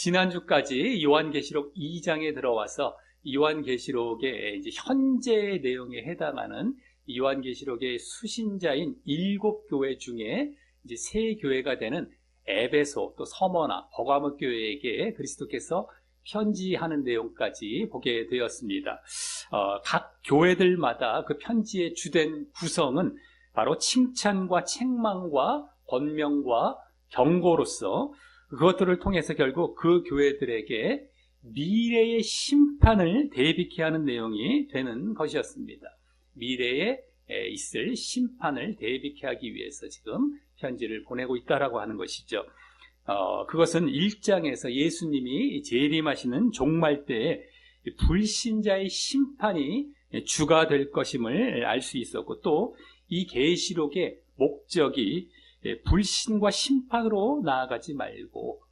지난주까지 요한계시록 2장에 들어와서 요한계시록의 이제 현재 내용에 해당하는 요한계시록의 수신자인 7교회 중에 이제 3교회가 되는 에베소, 또 서머나, 버가모 교회에게 그리스도께서 편지하는 내용까지 보게 되었습니다. 각 교회들마다 그 편지의 주된 구성은 바로 칭찬과 책망과 권명과 경고로서 그것들을 통해서 결국 그 교회들에게 미래의 심판을 대비케 하는 내용이 되는 것이었습니다. 미래에 있을 심판을 대비케 하기 위해서 지금 편지를 보내고 있다라고 하는 것이죠. 그것은 1장에서 예수님이 재림하시는 종말 때에 불신자의 심판이 주가 될 것임을 알 수 있었고, 또 이 계시록의 목적이 불신과 심판으로 나아가지 말고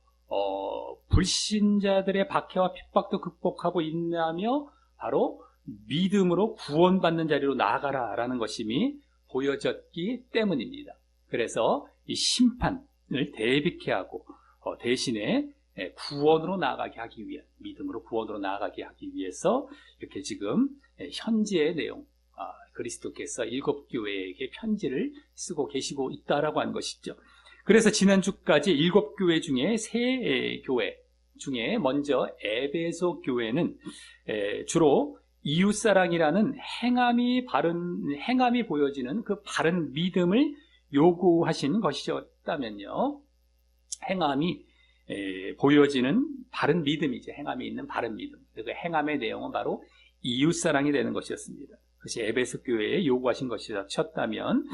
불신자들의 박해와 핍박도 극복하고 인내하며 바로 믿음으로 구원받는 자리로 나아가라라는 것임이 보여졌기 때문입니다. 그래서 이 심판을 대비케 하고 대신에 구원으로 나아가게 하기 위한, 믿음으로 구원으로 나아가게 하기 위해서 이렇게 지금 현재의 내용, 그리스도께서 7교회에게 편지를 쓰고 계시고 있다라고 하는 것이죠. 그래서 지난주까지 7교회 중에 3교회 중에 먼저 에베소 교회는 주로 이웃사랑이라는 행함이 보여지는 그 바른 믿음을 요구하신 것이었다면요, 행함이 보여지는 바른 믿음이죠. 행함이 있는 바른 믿음. 그 행함의 내용은 바로 이웃사랑이 되는 것이었습니다. 그것이 에베소 교회에 요구하신 것이었다면,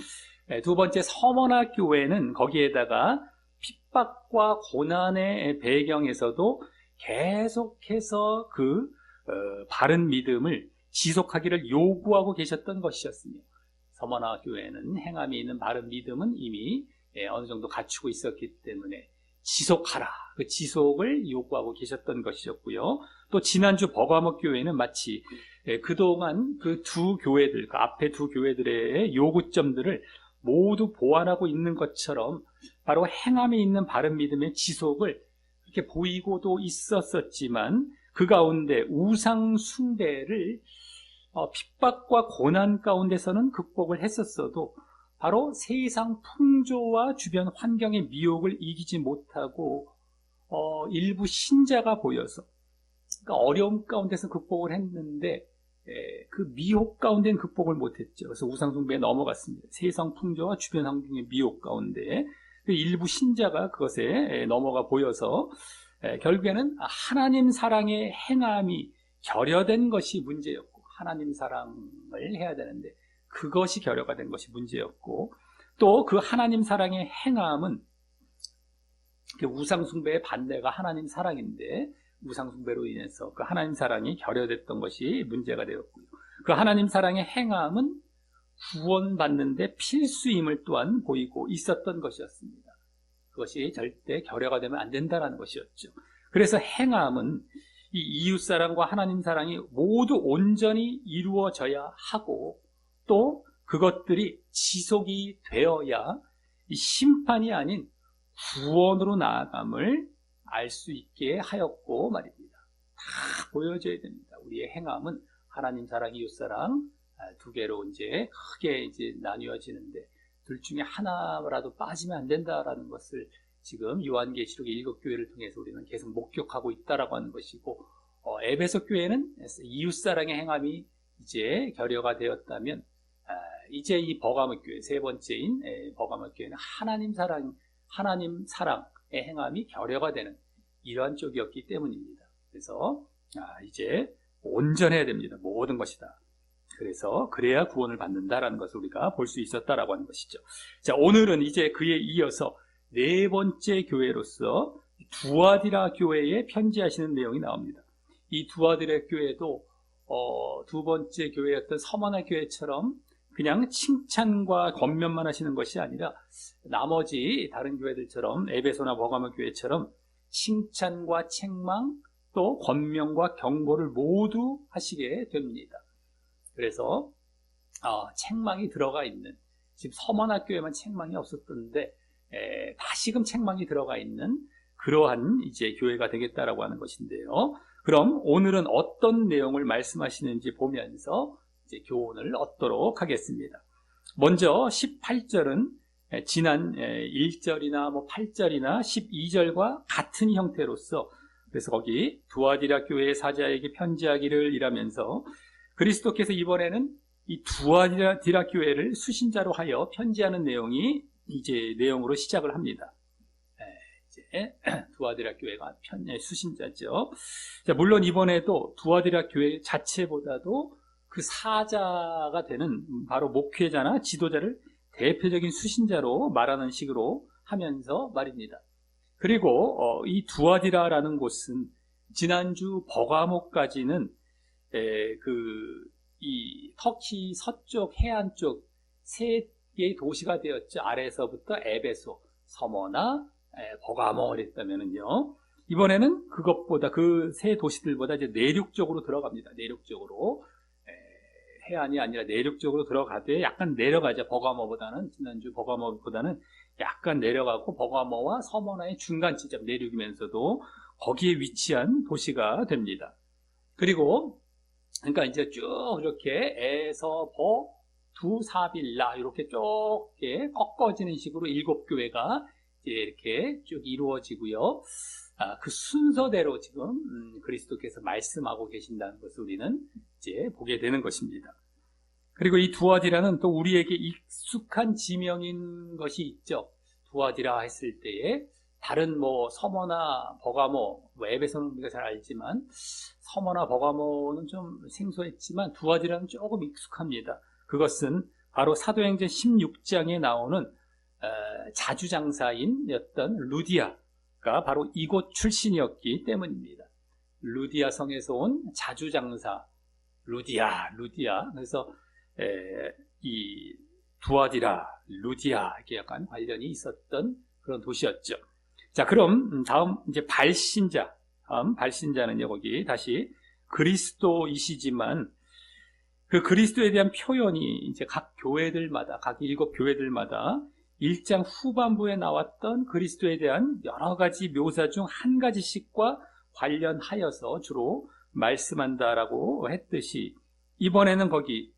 두 번째 서머나 교회는 거기에다가 핍박과 고난의 배경에서도 계속해서 그 바른 믿음을 지속하기를 요구하고 계셨던 것이었으며, 서머나 교회는 행함이 있는 바른 믿음은 이미 어느 정도 갖추고 있었기 때문에 지속하라, 그 지속을 요구하고 계셨던 것이었고요. 또 지난주 버가모 교회는 마치 그동안 그 두 교회들, 그 앞에 두 교회들의 요구점들을 모두 보완하고 있는 것처럼 바로 행함이 있는 바른 믿음의 지속을 이렇게 보이고도 있었지만, 그 가운데 우상 숭배를 핍박과 고난 가운데서는 극복을 했었어도 바로 세상 풍조와 주변 환경의 미혹을 이기지 못하고 일부 신자가 보여서, 그러니까 어려움 가운데서 극복을 했는데 그 미혹 가운데는 극복을 못했죠. 그래서 우상숭배에 넘어갔습니다. 세상 풍조와 주변 환경의 미혹 가운데 일부 신자가 그것에 넘어가 보여서 결국에는 하나님 사랑의 행함이 결여된 것이 문제였고, 하나님 사랑을 해야 되는데 그것이 결여가 된 것이 문제였고, 또 그 하나님 사랑의 행함은 우상숭배의 반대가 하나님 사랑인데 우상숭배로 인해서 그 하나님 사랑이 결여됐던 것이 문제가 되었고요. 그 하나님 사랑의 행함은 구원받는 데 필수임을 또한 보이고 있었던 것이었습니다. 그것이 절대 결여가 되면 안 된다는 것이었죠. 그래서 행함은 이 이웃사랑과 하나님 사랑이 모두 온전히 이루어져야 하고, 또 그것들이 지속이 되어야 이 심판이 아닌 구원으로 나아감을 알 수 있게 하였고 말입니다. 다 보여져야 됩니다. 우리의 행함은 하나님 사랑, 이웃사랑 두 개로 이제 크게 이제 나뉘어지는데, 둘 중에 하나라도 빠지면 안 된다라는 것을 지금 요한계시록 7교회를 통해서 우리는 계속 목격하고 있다라고 하는 것이고, 에베소 교회는 이웃사랑의 행함이 이제 결여가 되었다면, 이제 이 버가모 교회, 세 번째인 버가모 교회는 하나님 사랑의 행함이 결여가 되는 이러한 쪽이었기 때문입니다. 그래서 이제 온전해야 됩니다. 모든 것이 다. 그래서 그래야 구원을 받는다라는 것을 우리가 볼 수 있었다라고 하는 것이죠. 자, 오늘은 이제 그에 이어서 네 번째 교회로서 두아디라 교회에 편지하시는 내용이 나옵니다. 이 두아디라 교회도 두 번째 교회였던 서머나 교회처럼 그냥 칭찬과 권면만 하시는 것이 아니라 나머지 다른 교회들처럼 에베소나 버가모 교회처럼 칭찬과 책망, 또 권명과 경고를 모두 하시게 됩니다. 그래서 책망이 들어가 있는, 지금 서머나 교회만 책망이 없었던데 다시금 책망이 들어가 있는 그러한 이제 교회가 되겠다라고 하는 것인데요. 그럼 오늘은 어떤 내용을 말씀하시는지 보면서 이제 교훈을 얻도록 하겠습니다. 먼저 18절은 지난 1절이나 8절이나 12절과 같은 형태로서, 그래서 거기 두아디라 교회의 사자에게 편지하기를 이라면서 그리스도께서 이번에는 이 두아디라 교회를 수신자로 하여 편지하는 내용이 이제 내용으로 시작을 합니다. 이제 두아디라 교회가 수신자죠. 자, 물론 이번에도 두아디라 교회 자체보다도 그 사자가 되는 바로 목회자나 지도자를 대표적인 수신자로 말하는 식으로 하면서 말입니다. 그리고 이 두아디라라는 곳은 지난주 버가모까지는 이 터키 서쪽 해안 쪽 세 개의 도시가 되었죠. 아래서부터 에베소, 서머나 버가모 그랬다면은요. 이번에는 그것보다 그 세 도시들보다 이제 내륙 쪽으로 들어갑니다. 내륙 쪽으로. 해안이 아니라 내륙 쪽으로 들어가되 약간 내려가죠. 버가모보다는, 지난주 버가모보다는 약간 내려가고 버가모와 서머나의 중간 지점, 내륙이면서도 거기에 위치한 도시가 됩니다. 그리고 그러니까 이제 쭉 이렇게 에서 버, 두, 사빌라 이렇게 쭉 이렇게 꺾어지는 식으로 7교회가 이렇게 쭉 이루어지고요. 그 순서대로 지금 그리스도께서 말씀하고 계신다는 것을 우리는 이제 보게 되는 것입니다. 그리고 이 두아디라는 또 우리에게 익숙한 지명인 것이 있죠. 두아디라 했을 때에 다른 서머나 버가모, 에베소는 우리가 잘 알지만 서머나 버가모는 좀 생소했지만 두아디라는 조금 익숙합니다. 그것은 바로 사도행전 16장에 나오는 자주장사인이었던 루디아가 바로 이곳 출신이었기 때문입니다. 루디아 성에서 온 자주장사 루디아. 그래서 이 두아디라, 루디아에게 약간 관련이 있었던 그런 도시였죠. 자, 그럼 다음 이제 발신자. 다음 발신자는요, 거기 다시 그리스도이시지만 그 그리스도에 대한 표현이 이제 각 교회들마다, 각 7교회들마다 1장 후반부에 나왔던 그리스도에 대한 여러 가지 묘사 중 한 가지씩과 관련하여서 주로 말씀한다라고 했듯이 이번에는 거기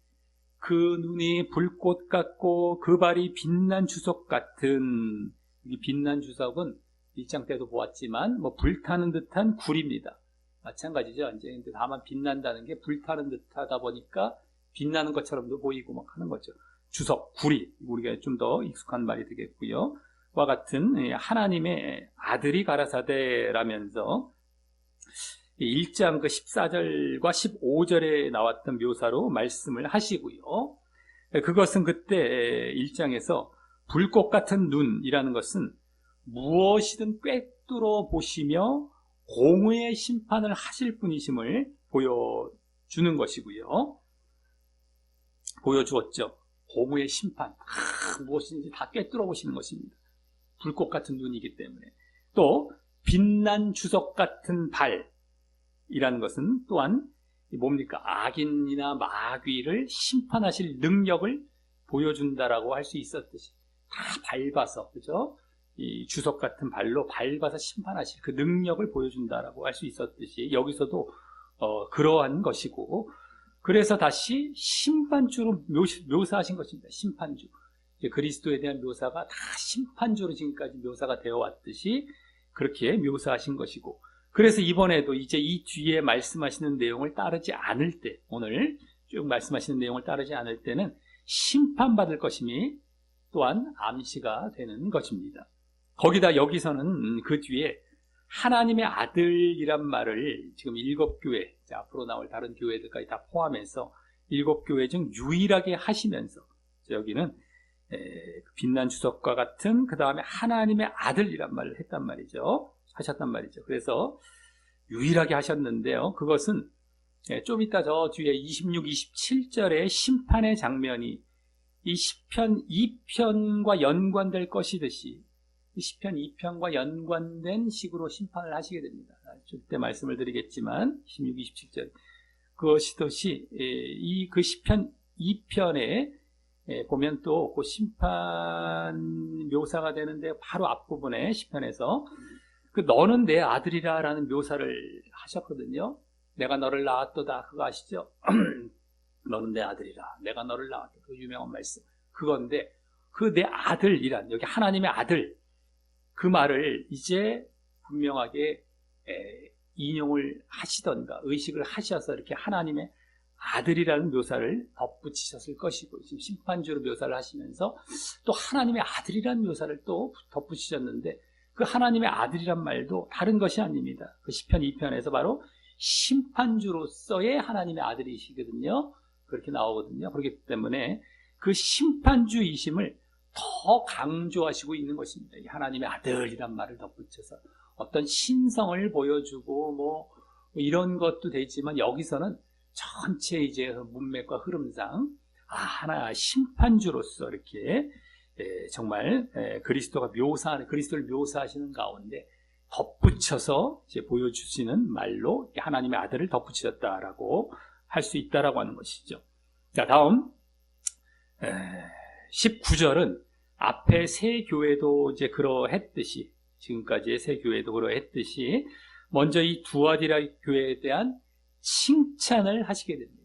그 눈이 불꽃 같고 그 발이 빛난 주석 같은, 이 빛난 주석은 1장 때도 보았지만 불타는 듯한 굴입니다. 마찬가지죠. 이제 다만 빛난다는 게 불타는 듯하다 보니까 빛나는 것처럼도 보이고 막 하는 거죠. 주석, 구리, 우리가 좀 더 익숙한 말이 되겠고요. 와 같은 하나님의 아들이 가라사대라면서 1장 그 14절과 15절에 나왔던 묘사로 말씀을 하시고요. 그것은 그때 1장에서 불꽃 같은 눈이라는 것은 무엇이든 꿰뚫어 보시며 공의의 심판을 하실 분이심을 보여주는 것이고요. 보여주었죠. 공의의 심판, 무엇인지 다 꿰뚫어 보시는 것입니다. 불꽃 같은 눈이기 때문에. 또 빛난 주석 같은 발이라는 것은 또한 뭡니까? 악인이나 마귀를 심판하실 능력을 보여준다라고 할 수 있었듯이 다 밟아서, 그죠? 이 주석 같은 발로 밟아서 심판하실 그 능력을 보여준다라고 할 수 있었듯이 여기서도 그러한 것이고, 그래서 다시 심판주로 묘사하신 것입니다. 심판주. 그리스도에 대한 묘사가 다 심판주로 지금까지 묘사가 되어 왔듯이 그렇게 묘사하신 것이고, 그래서 이번에도 이제 이 뒤에 말씀하시는 내용을 따르지 않을 때, 오늘 쭉 말씀하시는 내용을 따르지 않을 때는 심판받을 것임이 또한 암시가 되는 것입니다. 거기다 여기서는 그 뒤에 하나님의 아들이란 말을 지금 7교회, 앞으로 나올 다른 교회들까지 다 포함해서 7교회 중 유일하게 하시면서 여기는 빛난 주석과 같은 그 다음에 하나님의 아들이란 말을 했단 말이죠. 하셨단 말이죠. 그래서 유일하게 하셨는데요. 그것은 좀 이따 저 뒤에 26, 27절의 심판의 장면이 이 시편 2편과 연관될 것이듯이 시편 2편과 연관된 식으로 심판을 하시게 됩니다. 그때 말씀을 드리겠지만 26, 27절 그것이듯이 그 시편 2편에 보면 또 그 심판 묘사가 되는데 바로 앞부분에 시편에서 그 너는 내 아들이라 라는 묘사를 하셨거든요. 내가 너를 낳았도다. 그거 아시죠? 너는 내 아들이라. 내가 너를 낳았다. 그 유명한 말씀. 그건데 그 내 아들이란, 여기 하나님의 아들, 그 말을 이제 분명하게 인용을 하시던가 의식을 하셔서 이렇게 하나님의 아들이라는 묘사를 덧붙이셨을 것이고, 지금 심판주로 묘사를 하시면서 또 하나님의 아들이라는 묘사를 또 덧붙이셨는데, 그 하나님의 아들이란 말도 다른 것이 아닙니다. 그 시편 2편에서 바로 심판주로서의 하나님의 아들이시거든요. 그렇게 나오거든요. 그렇기 때문에 그 심판주이심을 더 강조하시고 있는 것입니다. 이 하나님의 아들이란 말을 덧붙여서 어떤 신성을 보여주고 뭐 이런 것도 되지만, 여기서는 전체 이제 문맥과 흐름상 하나 심판주로서 이렇게 정말 그리스도를 묘사하시는 가운데 덧붙여서 이제 보여주시는 말로 하나님의 아들을 덧붙이셨다라고 할 수 있다라고 하는 것이죠. 자, 다음 19절은 앞에 세 교회도 이제 그러했듯이, 지금까지의 세 교회도 그러했듯이 먼저 이 두아디라 교회에 대한 칭찬을 하시게 됩니다.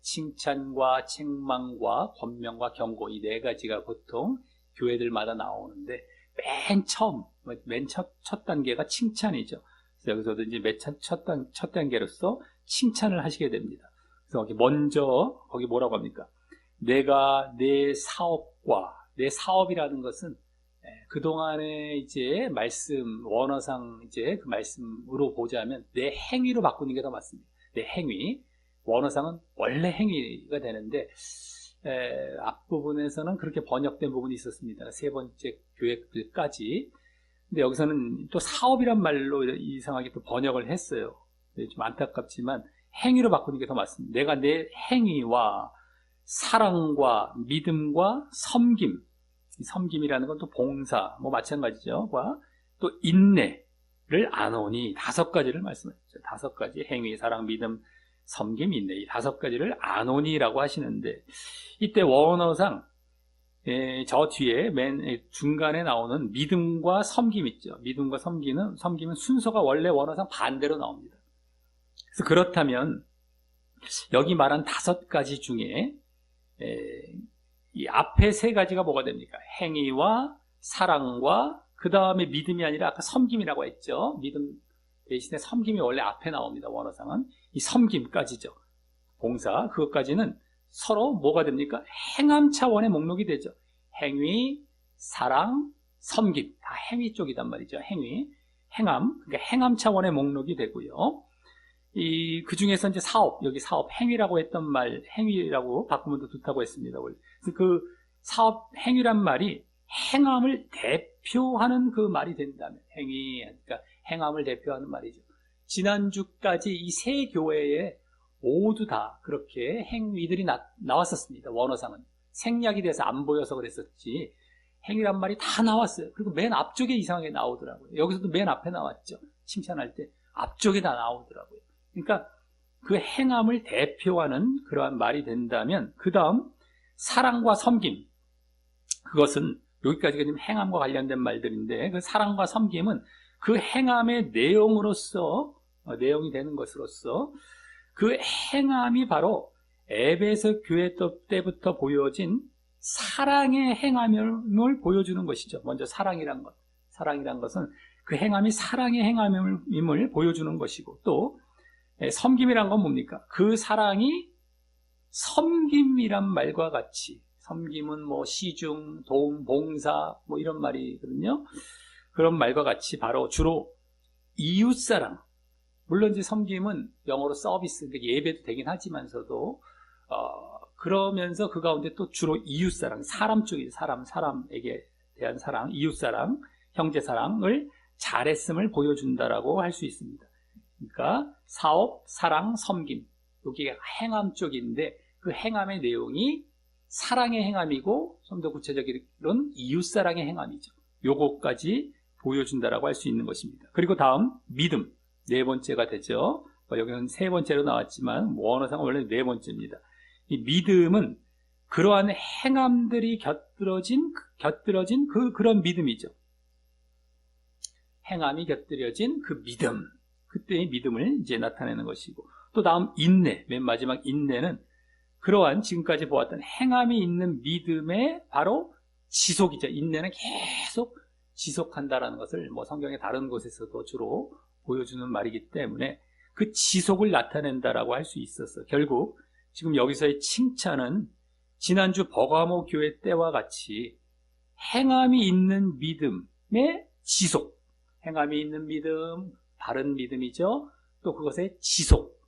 칭찬과 책망과 권면과 경고, 이 네 가지가 보통 교회들마다 나오는데, 맨 처음, 맨 첫 단계가 칭찬이죠. 그래서 여기서도 이제 맨 첫 단계로서 칭찬을 하시게 됩니다. 그래서 먼저 거기 뭐라고 합니까? 내가 내 사업과, 내 사업이라는 것은 그동안의 이제 말씀, 원어상 이제 그 말씀으로 보자면 내 행위로 바꾸는 게 더 맞습니다. 내 행위. 원어상은 원래 행위가 되는데, 앞부분에서는 그렇게 번역된 부분이 있었습니다. 세 번째 교회까지. 근데 여기서는 또 사업이란 말로 이상하게 또 번역을 했어요. 좀 안타깝지만 행위로 바꾸는 게 더 맞습니다. 내가 내 행위와 사랑과 믿음과 섬김, 섬김이라는 건 또 봉사, 뭐 마찬가지죠. 또 인내를 아노니, 5가지를 말씀하셨죠. 5가지, 행위, 사랑, 믿음, 섬김, 인내, 이 5가지를 아노니라고 하시는데, 이때 원어상 저 뒤에 맨 중간에 나오는 믿음과 섬김 있죠. 믿음과 섬김은 순서가 원래 원어상 반대로 나옵니다. 그래서 그렇다면 여기 말한 5가지 중에 이 앞에 3가지가 뭐가 됩니까? 행위와 사랑과 그 다음에 믿음이 아니라 아까 섬김이라고 했죠. 믿음 대신에 섬김이 원래 앞에 나옵니다. 원어상은 이 섬김까지죠. 봉사, 그것까지는 서로 뭐가 됩니까? 행함 차원의 목록이 되죠. 행위, 사랑, 섬김, 다 행위 쪽이단 말이죠. 행위, 행함, 그러니까 행함 차원의 목록이 되고요. 그 중에서 이제 사업, 여기 사업, 행위라고 했던 말, 행위라고 바꾸면 더 좋다고 했습니다. 원래. 그래서 그 사업, 행위란 말이 행함을 대표하는 그 말이 된다면, 행위, 그러니까 행함을 대표하는 말이죠. 지난주까지 이 세 교회에 모두 다 그렇게 행위들이 나왔었습니다. 원어상은. 생략이 돼서 안 보여서 그랬었지, 행위란 말이 다 나왔어요. 그리고 맨 앞쪽에 이상하게 나오더라고요. 여기서도 맨 앞에 나왔죠. 칭찬할 때 앞쪽에 다 나오더라고요. 그러니까 그 행함을 대표하는 그러한 말이 된다면, 그 다음 사랑과 섬김, 그것은 여기까지가 지금 행함과 관련된 말들인데, 그 사랑과 섬김은 그 행함의 내용이 되는 것으로서, 그 행함이 바로 에베소 교회 때부터 보여진 사랑의 행함을 보여주는 것이죠. 먼저 사랑이란 것은 그 행함이 사랑의 행함임을 보여주는 것이고, 또 섬김이란 건 뭡니까? 그 사랑이 섬김이란 말과 같이, 섬김은 뭐 시중, 도움, 봉사 뭐 이런 말이거든요. 그런 말과 같이 바로 주로 이웃사랑, 물론 이제 섬김은 영어로 서비스, 그러니까 예배도 되긴 하지만서도 그러면서 그 가운데 또 주로 이웃사랑, 사람 쪽이죠. 사람에게 대한 사랑, 이웃사랑, 형제사랑을 잘했음을 보여준다라고 할 수 있습니다. 그러니까 사업, 사랑, 섬김, 여기가 행함 쪽인데, 그 행함의 내용이 사랑의 행함이고, 좀 더 구체적으로는 이웃사랑의 행함이죠. 요거까지 보여준다라고 할 수 있는 것입니다. 그리고 다음 믿음, 4번째가 되죠. 여기는 3번째로 나왔지만 원어상은 원래 4번째입니다. 이 믿음은 그러한 행함들이 곁들어진 그런 믿음이죠. 행함이 곁들여진 그 믿음, 그때의 믿음을 이제 나타내는 것이고, 또 다음 인내, 맨 마지막 인내는 그러한 지금까지 보았던 행함이 있는 믿음의 바로 지속이죠. 인내는 계속 지속한다라는 것을 뭐 성경의 다른 곳에서도 주로 보여주는 말이기 때문에 그 지속을 나타낸다라고 할 수 있었어. 결국 지금 여기서의 칭찬은 지난주 버가모 교회 때와 같이 행함이 있는 믿음의 지속, 행함이 있는 믿음, 바른 믿음이죠. 또 그것의 지속,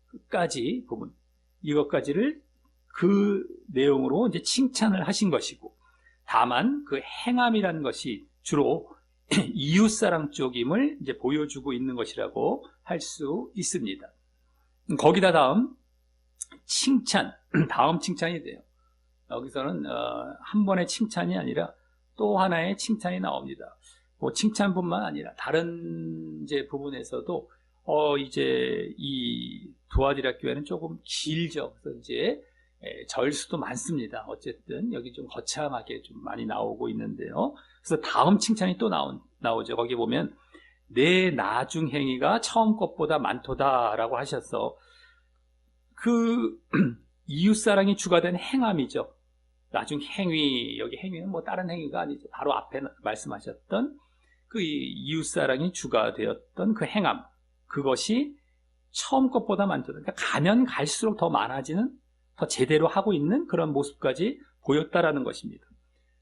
끝까지 부분, 이것까지를 그 내용으로 이제 칭찬을 하신 것이고, 다만 그 행함이라는 것이 주로 이웃사랑 쪽임을 이제 보여주고 있는 것이라고 할 수 있습니다. 거기다 다음 칭찬, 다음 칭찬이 돼요. 여기서는 한 번의 칭찬이 아니라 또 하나의 칭찬이 나옵니다. 뭐 칭찬뿐만 아니라 다른 이제 부분에서도 이제 이 두아디라 교회는 조금 길죠. 그래서 이제 절수도 많습니다. 어쨌든 여기 좀 거창하게 좀 많이 나오고 있는데요. 그래서 다음 칭찬이 또 나오죠. 거기 보면 내 나중 행위가 처음 것보다 많도다라고 하셔서 그 이웃사랑이 주가 된 행함이죠. 나중 행위, 여기 행위는 뭐 다른 행위가 아니죠. 바로 앞에 말씀하셨던 그 이웃사랑이 주가 되었던 그 행함, 그것이 처음 것보다 많도다. 그러니까 가면 갈수록 더 많아지는, 더 제대로 하고 있는 그런 모습까지 보였다라는 것입니다.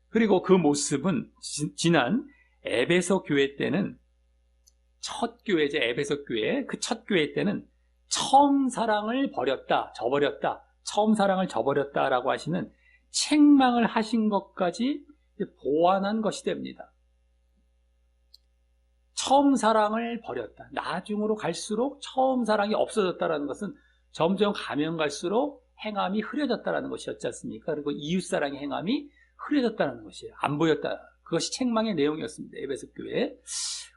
그리고 그 모습은 지난 에베소 교회 때는 첫 교회죠. 에베소 교회, 그 첫 교회 때는 처음 사랑을 버렸다, 저버렸다, 처음 사랑을 저버렸다라고 하시는 책망을 하신 것까지 보완한 것이 됩니다. 처음 사랑을 버렸다. 나중으로 갈수록 처음 사랑이 없어졌다는 것은 점점 가면 갈수록 행함이 흐려졌다는 것이었지 않습니까? 그리고 이웃사랑의 행함이 흐려졌다는 것이에요. 안 보였다. 그것이 책망의 내용이었습니다. 에베소 교회.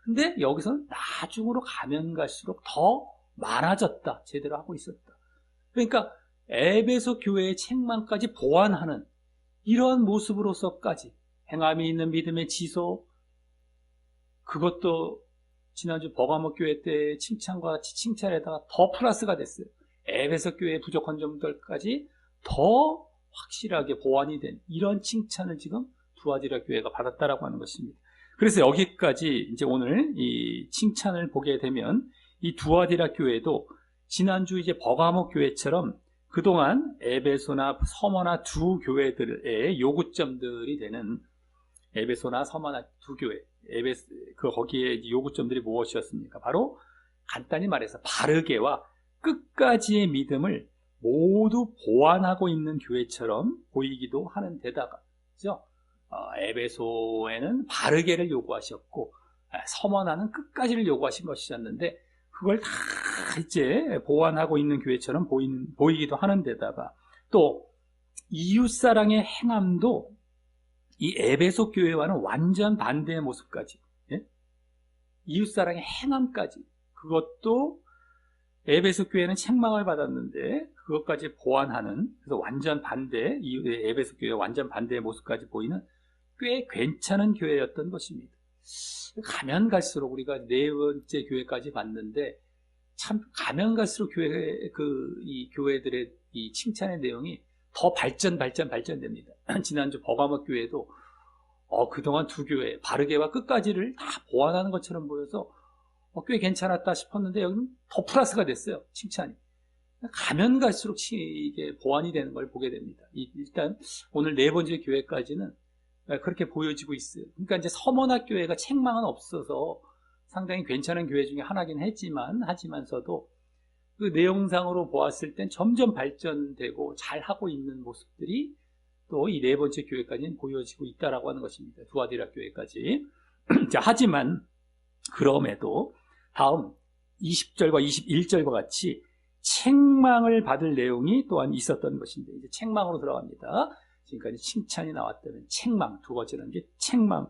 근데 여기서는 나중으로 가면 갈수록 더 많아졌다. 제대로 하고 있었다. 그러니까 에베소 교회의 책망까지 보완하는 이러한 모습으로서까지 행함이 있는 믿음의 지속, 그것도 지난주 버가모 교회 때 칭찬과 같이 칭찬에다가 더 플러스가 됐어요. 에베소 교회의 부족한 점들까지 더 확실하게 보완이 된 이런 칭찬을 지금 두아디라 교회가 받았다라고 하는 것입니다. 그래서 여기까지 이제 오늘 이 칭찬을 보게 되면 이 두아디라 교회도 지난주 이제 버가모 교회처럼 그동안 에베소나 서머나 두 교회들의 요구점들이 되는 에베소나 서머나 두 교회, 거기에 요구점들이 무엇이었습니까? 바로 간단히 말해서 바르게와 끝까지의 믿음을 모두 보완하고 있는 교회처럼 보이기도 하는 데다가, 그죠? 에베소에는 바르게를 요구하셨고, 서머나는 끝까지를 요구하신 것이었는데, 그걸 다 이제 보완하고 있는 교회처럼 보이기도 하는 데다가, 또 이웃사랑의 행함도 이 에베소 교회와는 완전 반대의 모습까지, 예? 이웃사랑의 행함까지, 그것도 에베소 교회는 책망을 받았는데 그것까지 보완하는, 그래서 완전 반대, 에베소 교회 완전 반대의 모습까지 보이는 꽤 괜찮은 교회였던 것입니다. 가면 갈수록 우리가 네 번째 교회까지 봤는데 참 가면 갈수록 이 교회들의 이 칭찬의 내용이 더 발전됩니다. 지난주 버가모 교회도 그동안 두 교회 바르게와 끝까지를 다 보완하는 것처럼 보여서 꽤 괜찮았다 싶었는데 여기는 더 플러스가 됐어요. 칭찬이. 가면 갈수록 이게 보완이 되는 걸 보게 됩니다. 일단 오늘 네 번째 교회까지는 그렇게 보여지고 있어요. 그러니까 이제 서머나 교회가 책망은 없어서 상당히 괜찮은 교회 중에 하나긴 하지만서도 그 내용상으로 보았을 땐 점점 발전되고 잘하고 있는 모습들이 또 이 네 번째 교회까지는 보여지고 있다라고 하는 것입니다. 두아디라 교회까지. 자, 하지만 그럼에도 다음 20절과 21절과 같이 책망을 받을 내용이 또한 있었던 것인데, 이제 책망으로 들어갑니다. 지금까지 칭찬이 나왔다면 책망, 두 번째는 이제 책망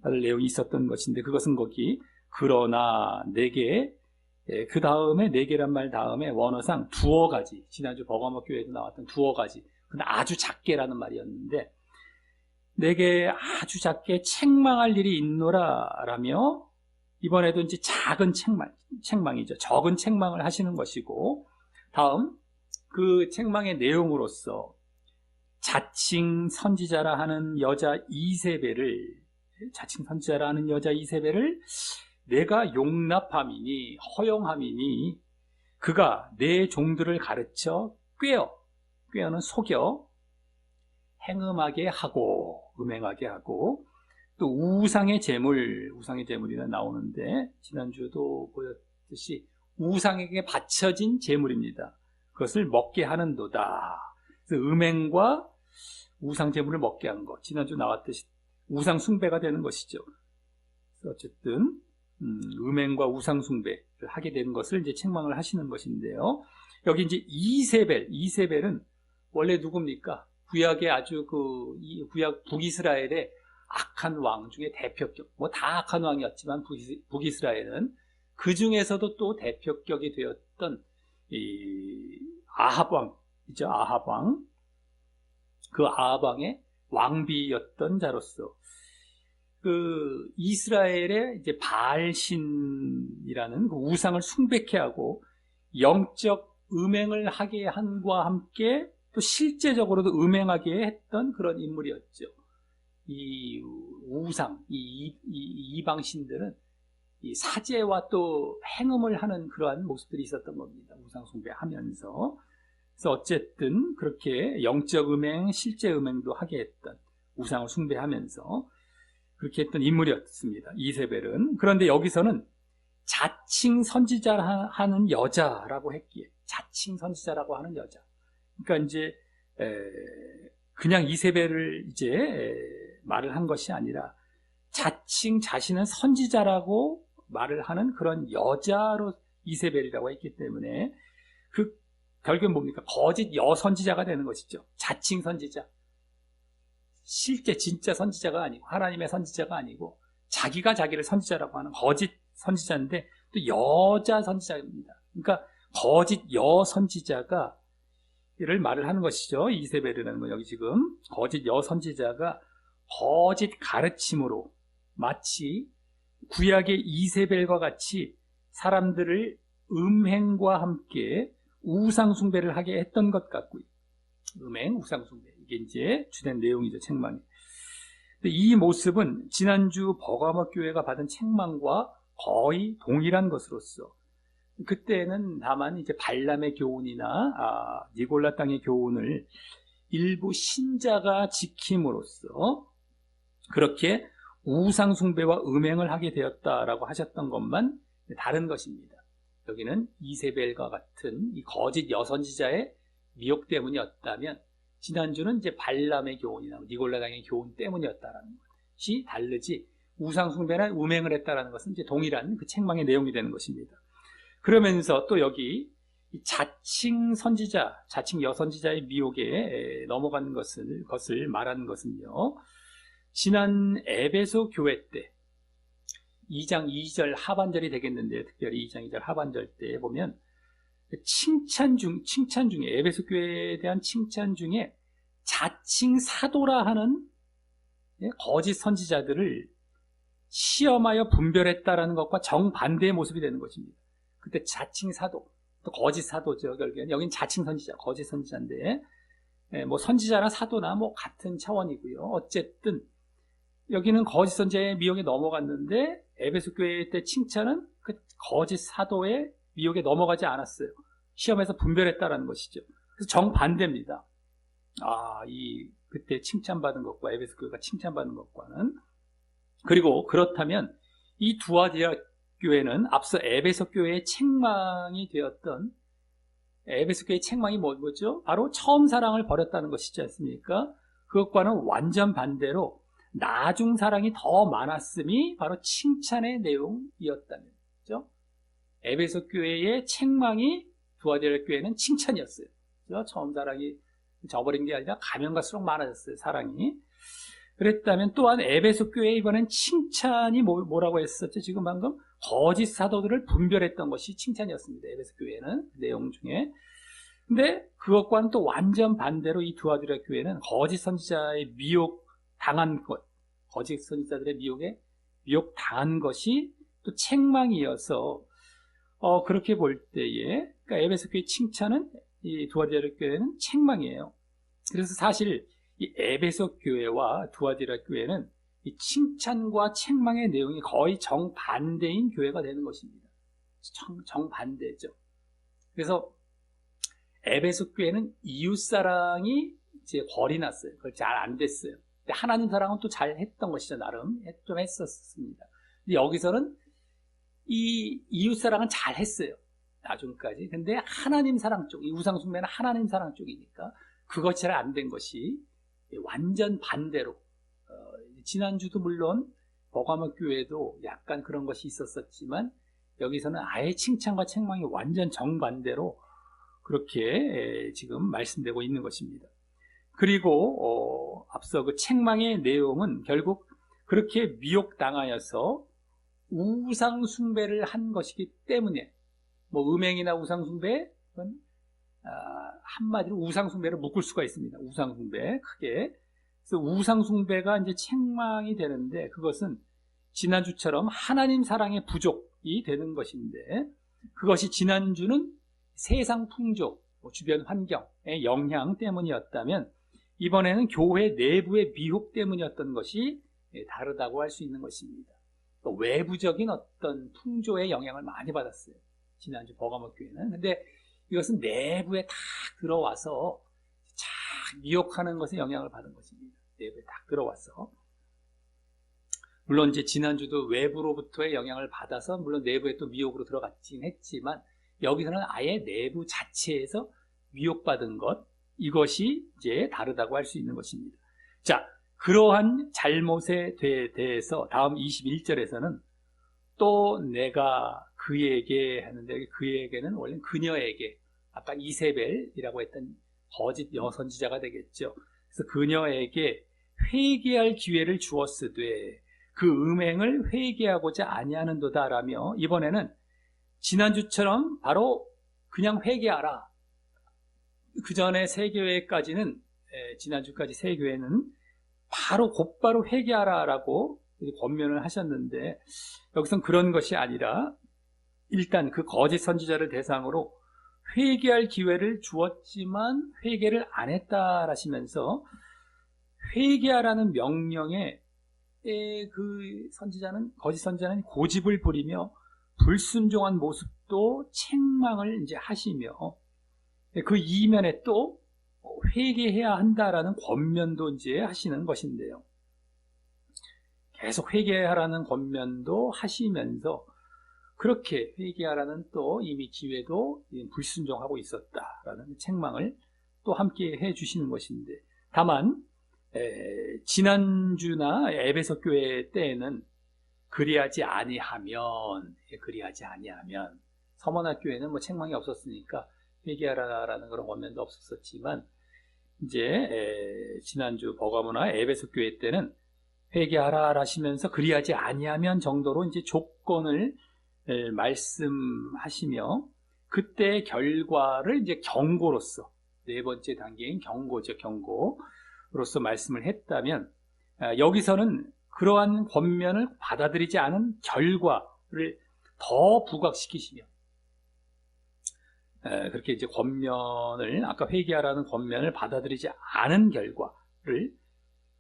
받을 내용이 있었던 것인데, 그것은 거기 그러나 내게, 그 다음에 네 개란 말 다음에 원어상 두어 가지, 지난주 버가모 교회에도 나왔던 두어 가지, 근데 아주 작게라는 말이었는데, 내게 아주 작게 책망할 일이 있노라 라며 이번에도 이제 작은 책망이죠. 적은 책망을 하시는 것이고, 다음 그 책망의 내용으로서 자칭 선지자라 하는 여자 이세벨을 내가 용납함이니 허용함이니 그가 내 종들을 가르쳐 꾀어는 속여 행음하게 하고 음행하게 하고, 또 우상의 제물이라 나오는데 지난주도 보였듯이 우상에게 바쳐진 제물입니다. 그것을 먹게 하는도다. 그래서 음행과 우상 제물을 먹게 한 것, 지난주 나왔듯이 우상 숭배가 되는 것이죠. 그래서 어쨌든 음행과 우상 숭배를 하게 되는 것을 이제 책망을 하시는 것인데요. 여기 이제 이세벨은 원래 누굽니까? 구약의 아주 구약 북이스라엘의 악한 왕 중에 대표격, 뭐 다 악한 왕이었지만 북이스라엘은 그 중에서도 또 대표격이 되었던 이 아합 왕이죠. 아합 왕. 그 아합 왕의 왕비였던 자로서 그 이스라엘의 이제 바알신이라는 그 우상을 숭배케 하고 영적 음행을 하게 한과 함께 또 실제적으로도 음행하게 했던 그런 인물이었죠. 이 우상, 이방신들은 이 사제와 또 행음을 하는 그러한 모습들이 있었던 겁니다. 우상 숭배하면서. 그래서 어쨌든 그렇게 영적 음행, 실제 음행도 하게 했던, 우상을 숭배하면서 그렇게 했던 인물이었습니다. 이세벨은. 그런데 여기서는 자칭 선지자 하는 여자라고 했기에, 자칭 선지자라고 하는 여자. 그러니까 이제 그냥 이세벨을 이제 말을 한 것이 아니라 자칭 자신은 선지자라고 말을 하는 그런 여자로 이세벨이라고 했기 때문에 그 결국은 뭡니까? 거짓 여선지자가 되는 것이죠. 자칭 선지자. 실제 진짜 선지자가 아니고 하나님의 선지자가 아니고 자기가 자기를 선지자라고 하는 거짓 선지자인데 또 여자 선지자입니다. 그러니까 거짓 여선지자가 이를 말을 하는 것이죠. 이세벨이라는 건 여기 지금 거짓 여선지자가 거짓 가르침으로 마치 구약의 이세벨과 같이 사람들을 음행과 함께 우상숭배를 하게 했던 것 같고요. 음행, 우상숭배. 이게 이제 주된 내용이죠, 책망이. 이 모습은 지난주 버가모 교회가 받은 책망과 거의 동일한 것으로서 그때는 다만 이제 발람의 교훈이나 니골라 땅의 교훈을 일부 신자가 지킴으로써 그렇게 우상숭배와 음행을 하게 되었다라고 하셨던 것만 다른 것입니다. 여기는 이세벨과 같은 이 거짓 여선지자의 미혹 때문이었다면 지난주는 이제 발람의 교훈이나 니골라 땅의 교훈 때문이었다라는 것이 다르지 우상숭배나 음행을 했다라는 것은 이제 동일한 그 책망의 내용이 되는 것입니다. 그러면서 또 여기 자칭 선지자, 자칭 여선지자의 미혹에 넘어가는 것을 말하는 것은요. 지난 에베소 교회 때 2장 2절 하반절이 되겠는데 특별히 2장 2절 하반절 때 보면 칭찬 중에 에베소 교회에 대한 칭찬 중에 자칭 사도라 하는 거짓 선지자들을 시험하여 분별했다라는 것과 정반대의 모습이 되는 것입니다. 그때 자칭 사도, 또 거짓 사도죠. 결국엔 여긴 자칭 선지자, 거짓 선지자인데 뭐 선지자나 사도나 뭐 같은 차원이고요. 어쨌든 여기는 거짓 선지자의 미혹에 넘어갔는데 에베소 교회 때 칭찬은 그 거짓 사도의 미혹에 넘어가지 않았어요. 시험에서 분별했다라는 것이죠. 그래서 정반대입니다. 그때 칭찬받은 것과 에베소 교회가 칭찬받은 것과는. 그리고 그렇다면 이 두아디아 교회는 앞서 에베소 교회의 책망이 되었던 에베소 교회의 책망이 뭐죠? 바로 처음 사랑을 버렸다는 것이지 않습니까? 그것과는 완전 반대로 나중 사랑이 더 많았음이 바로 칭찬의 내용이었다는 거죠. 에베소 교회의 책망이 두아디아 교회는 칭찬이었어요. 그렇죠? 처음 사랑이 저버린 게 아니라 가면 갈수록 많아졌어요, 사랑이. 그랬다면 또한 에베소 교회 이번엔 칭찬이 뭐라고 했었죠? 지금 방금 거짓 사도들을 분별했던 것이 칭찬이었습니다. 에베소 교회는 그 내용 중에. 근데 그것과는 또 완전 반대로 이 두아디라 교회는 거짓 선지자의 미혹 당한 것, 거짓 선지자들의 미혹 당한 것이 또 책망이어서 그렇게 볼 때에 그러니까 에베소 교회 칭찬은 이 두아디라 교회는 책망이에요. 그래서 사실 이 에베소 교회와 두아디라 교회는 이 칭찬과 책망의 내용이 거의 정반대인 교회가 되는 것입니다. 정반대죠. 그래서 에베소 교회는 이웃사랑이 이제 골이 났어요. 그걸 잘 안 됐어요. 근데 하나님 사랑은 또 잘 했던 것이죠. 나름 좀 했었습니다. 근데 여기서는 이 이웃사랑은 잘 했어요. 나중까지. 근데 하나님 사랑 쪽, 이 우상숭배는 하나님 사랑 쪽이니까 그것이 잘 안 된 것이 완전 반대로 지난주도 물론 버가모 교회도 약간 그런 것이 있었었지만 여기서는 아예 칭찬과 책망이 완전 정반대로 그렇게 지금 말씀되고 있는 것입니다. 그리고 앞서 그 책망의 내용은 결국 그렇게 미혹당하여서 우상숭배를 한 것이기 때문에 뭐 음행이나 우상숭배 한마디로 우상숭배를 묶을 수가 있습니다. 우상숭배 크게. 그래서 우상숭배가 이제 책망이 되는데 그것은 지난주처럼 하나님 사랑의 부족이 되는 것인데 그것이 지난주는 세상 풍조, 주변 환경의 영향 때문이었다면 이번에는 교회 내부의 미혹 때문이었던 것이 다르다고 할 수 있는 것입니다. 외부적인 어떤 풍조의 영향을 많이 받았어요. 지난주 버가모 교회는. 근데 이것은 내부에 탁 들어와서 착 미혹하는 것에 영향을 받은 것입니다. 내부에 탁 들어와서. 물론 이제 지난주도 외부로부터의 영향을 받아서 물론 내부에 또 미혹으로 들어갔긴 했지만 여기서는 아예 내부 자체에서 미혹받은 것, 이것이 이제 다르다고 할 수 있는 것입니다. 자, 그러한 잘못에 대해서 다음 21절에서는 또 내가 그에게 하는데 그에게는 원래 그녀에게 아까 이세벨이라고 했던 거짓 여선지자가 되겠죠. 그래서 그녀에게 회개할 기회를 주었으되 그 음행을 회개하고자 아니하는도다라며 이번에는 지난주처럼 바로 그냥 회개하라. 그 전에 세 교회까지는 지난주까지 세 교회는 바로 곧바로 회개하라라고 권면을 하셨는데 여기선 그런 것이 아니라 일단 그 거짓 선지자를 대상으로 회개할 기회를 주었지만 회개를 안 했다라시면서 회개하라는 명령에 그 선지자는 거짓 선지자는 고집을 부리며 불순종한 모습도 책망을 이제 하시며 그 이면에 또 회개해야 한다라는 권면도 이제 하시는 것인데요. 계속 회개하라는 권면도 하시면서 그렇게 회개하라는 또 이미 기회도 불순종하고 있었다라는 책망을 또 함께 해 주시는 것인데 다만 지난주나 에베소 교회 때에는 그리하지 아니하면 서머나교회는 뭐 책망이 없었으니까 회개하라라는 그런 권면도 없었지만 이제 지난주 버가모나 에베소 교회 때는 회개하라 하시면서 그리하지 아니하면 정도로 이제 조건을 말씀하시며 그때의 결과를 이제 경고로서 네 번째 단계인 경고죠. 경고로서 말씀을 했다면 여기서는 그러한 권면을 받아들이지 않은 결과를 더 부각시키시며 그렇게 이제 권면을 아까 회개하라는 권면을 받아들이지 않은 결과를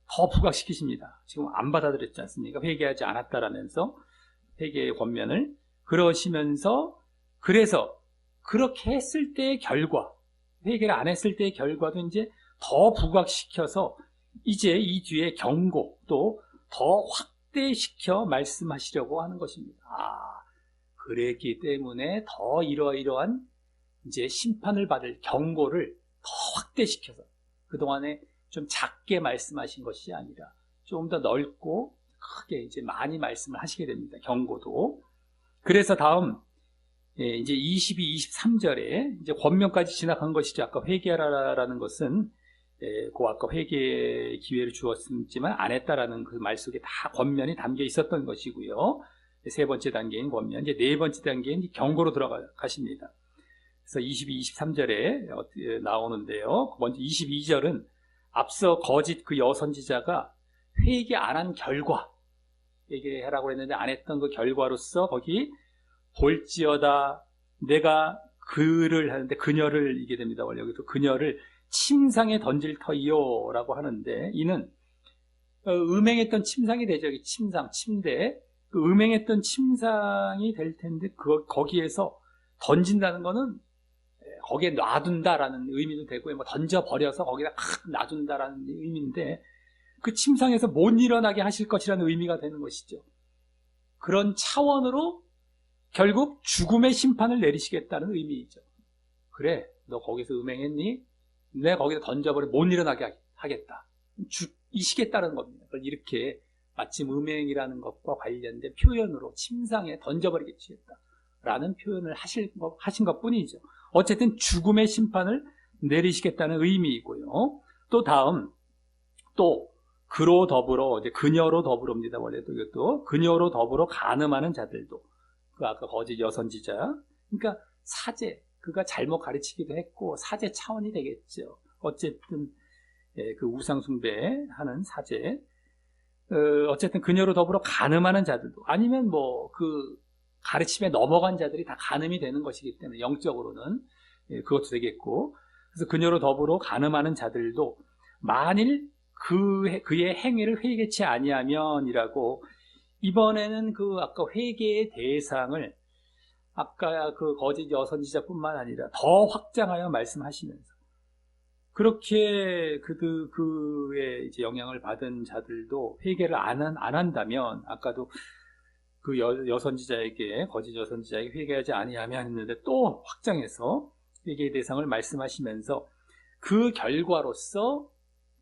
더 부각시키십니다. 지금 안 받아들였지 않습니까? 회개하지 않았다라면서 회개의 권면을 그러시면서 그래서 그렇게 했을 때의 결과 회개를 안 했을 때의 결과도 이제 더 부각시켜서 이제 이 뒤에 경고 또 더 확대시켜 말씀하시려고 하는 것입니다. 그랬기 때문에 더 이러이러한 이제 심판을 받을 경고를 더 확대시켜서 그동안에 좀 작게 말씀하신 것이 아니라 좀 더 넓고 크게 이제 많이 말씀을 하시게 됩니다. 경고도. 그래서 다음 이제 22, 23절에 이제 권면까지 지나간 것이죠. 아까 회개하라라는 것은 그 아까 회개의 기회를 주었지만 안 했다라는 그 말 속에 다 권면이 담겨 있었던 것이고요. 세 번째 단계인 권면, 이제 네 번째 단계인 경고로 들어가십니다. 그래서 22, 23절에 나오는데요. 먼저 22절은 앞서 거짓 그 여선지자가 회개 안 한 결과, 얘기하라고 했는데 안 했던 그 결과로서 거기 볼지어다 내가 그를 하는데 그녀를 이게 됩니다. 원래 여기서 그녀를 침상에 던질 터이요 라고 하는데 이는 음행했던 침상이 되죠. 침상, 침대. 그 음행했던 침상이 될 텐데 거기에서 던진다는 거는 거기에 놔둔다라는 의미도 되고요. 뭐 던져버려서 거기다 놔둔다라는 의미인데 그 침상에서 못 일어나게 하실 것이라는 의미가 되는 것이죠. 그런 차원으로 결국 죽음의 심판을 내리시겠다는 의미이죠. 그래, 너 거기서 음행했니? 내가 거기다 던져버려 못 일어나게 하겠다. 죽이시겠다는 겁니다. 이렇게 마침 음행이라는 것과 관련된 표현으로 침상에 던져버리겠다라는 표현을 하신 것 뿐이죠. 어쨌든 죽음의 심판을 내리시겠다는 의미이고요. 또 다음, 또 그로 더불어, 이제 그녀로 더불어입니다. 원래도 이것도 그녀로 더불어 간음하는 자들도, 그 아까 거짓 여선지자, 그러니까 사제, 그가 잘못 가르치기도 했고 사제 차원이 되겠죠. 어쨌든 그 우상숭배하는 사제, 어쨌든 그녀로 더불어 간음하는 자들도, 아니면 뭐 그 가르침에 넘어간 자들이 다 간음이 되는 것이기 때문에 영적으로는 그것도 되겠고, 그래서 그녀로 더불어 간음하는 자들도 만일 그의 행위를 회개치 아니하면이라고, 이번에는 그 아까 회개의 대상을 아까 그 거짓 여선지자뿐만 아니라 더 확장하여 말씀하시면서, 그렇게 그의 이제 영향을 받은 자들도 회개를 안 한다면, 아까도 그 여선지자에게, 거짓 여선지자에게 회개하지 아니하면 했는데 또 확장해서 회개의 대상을 말씀하시면서 그 결과로서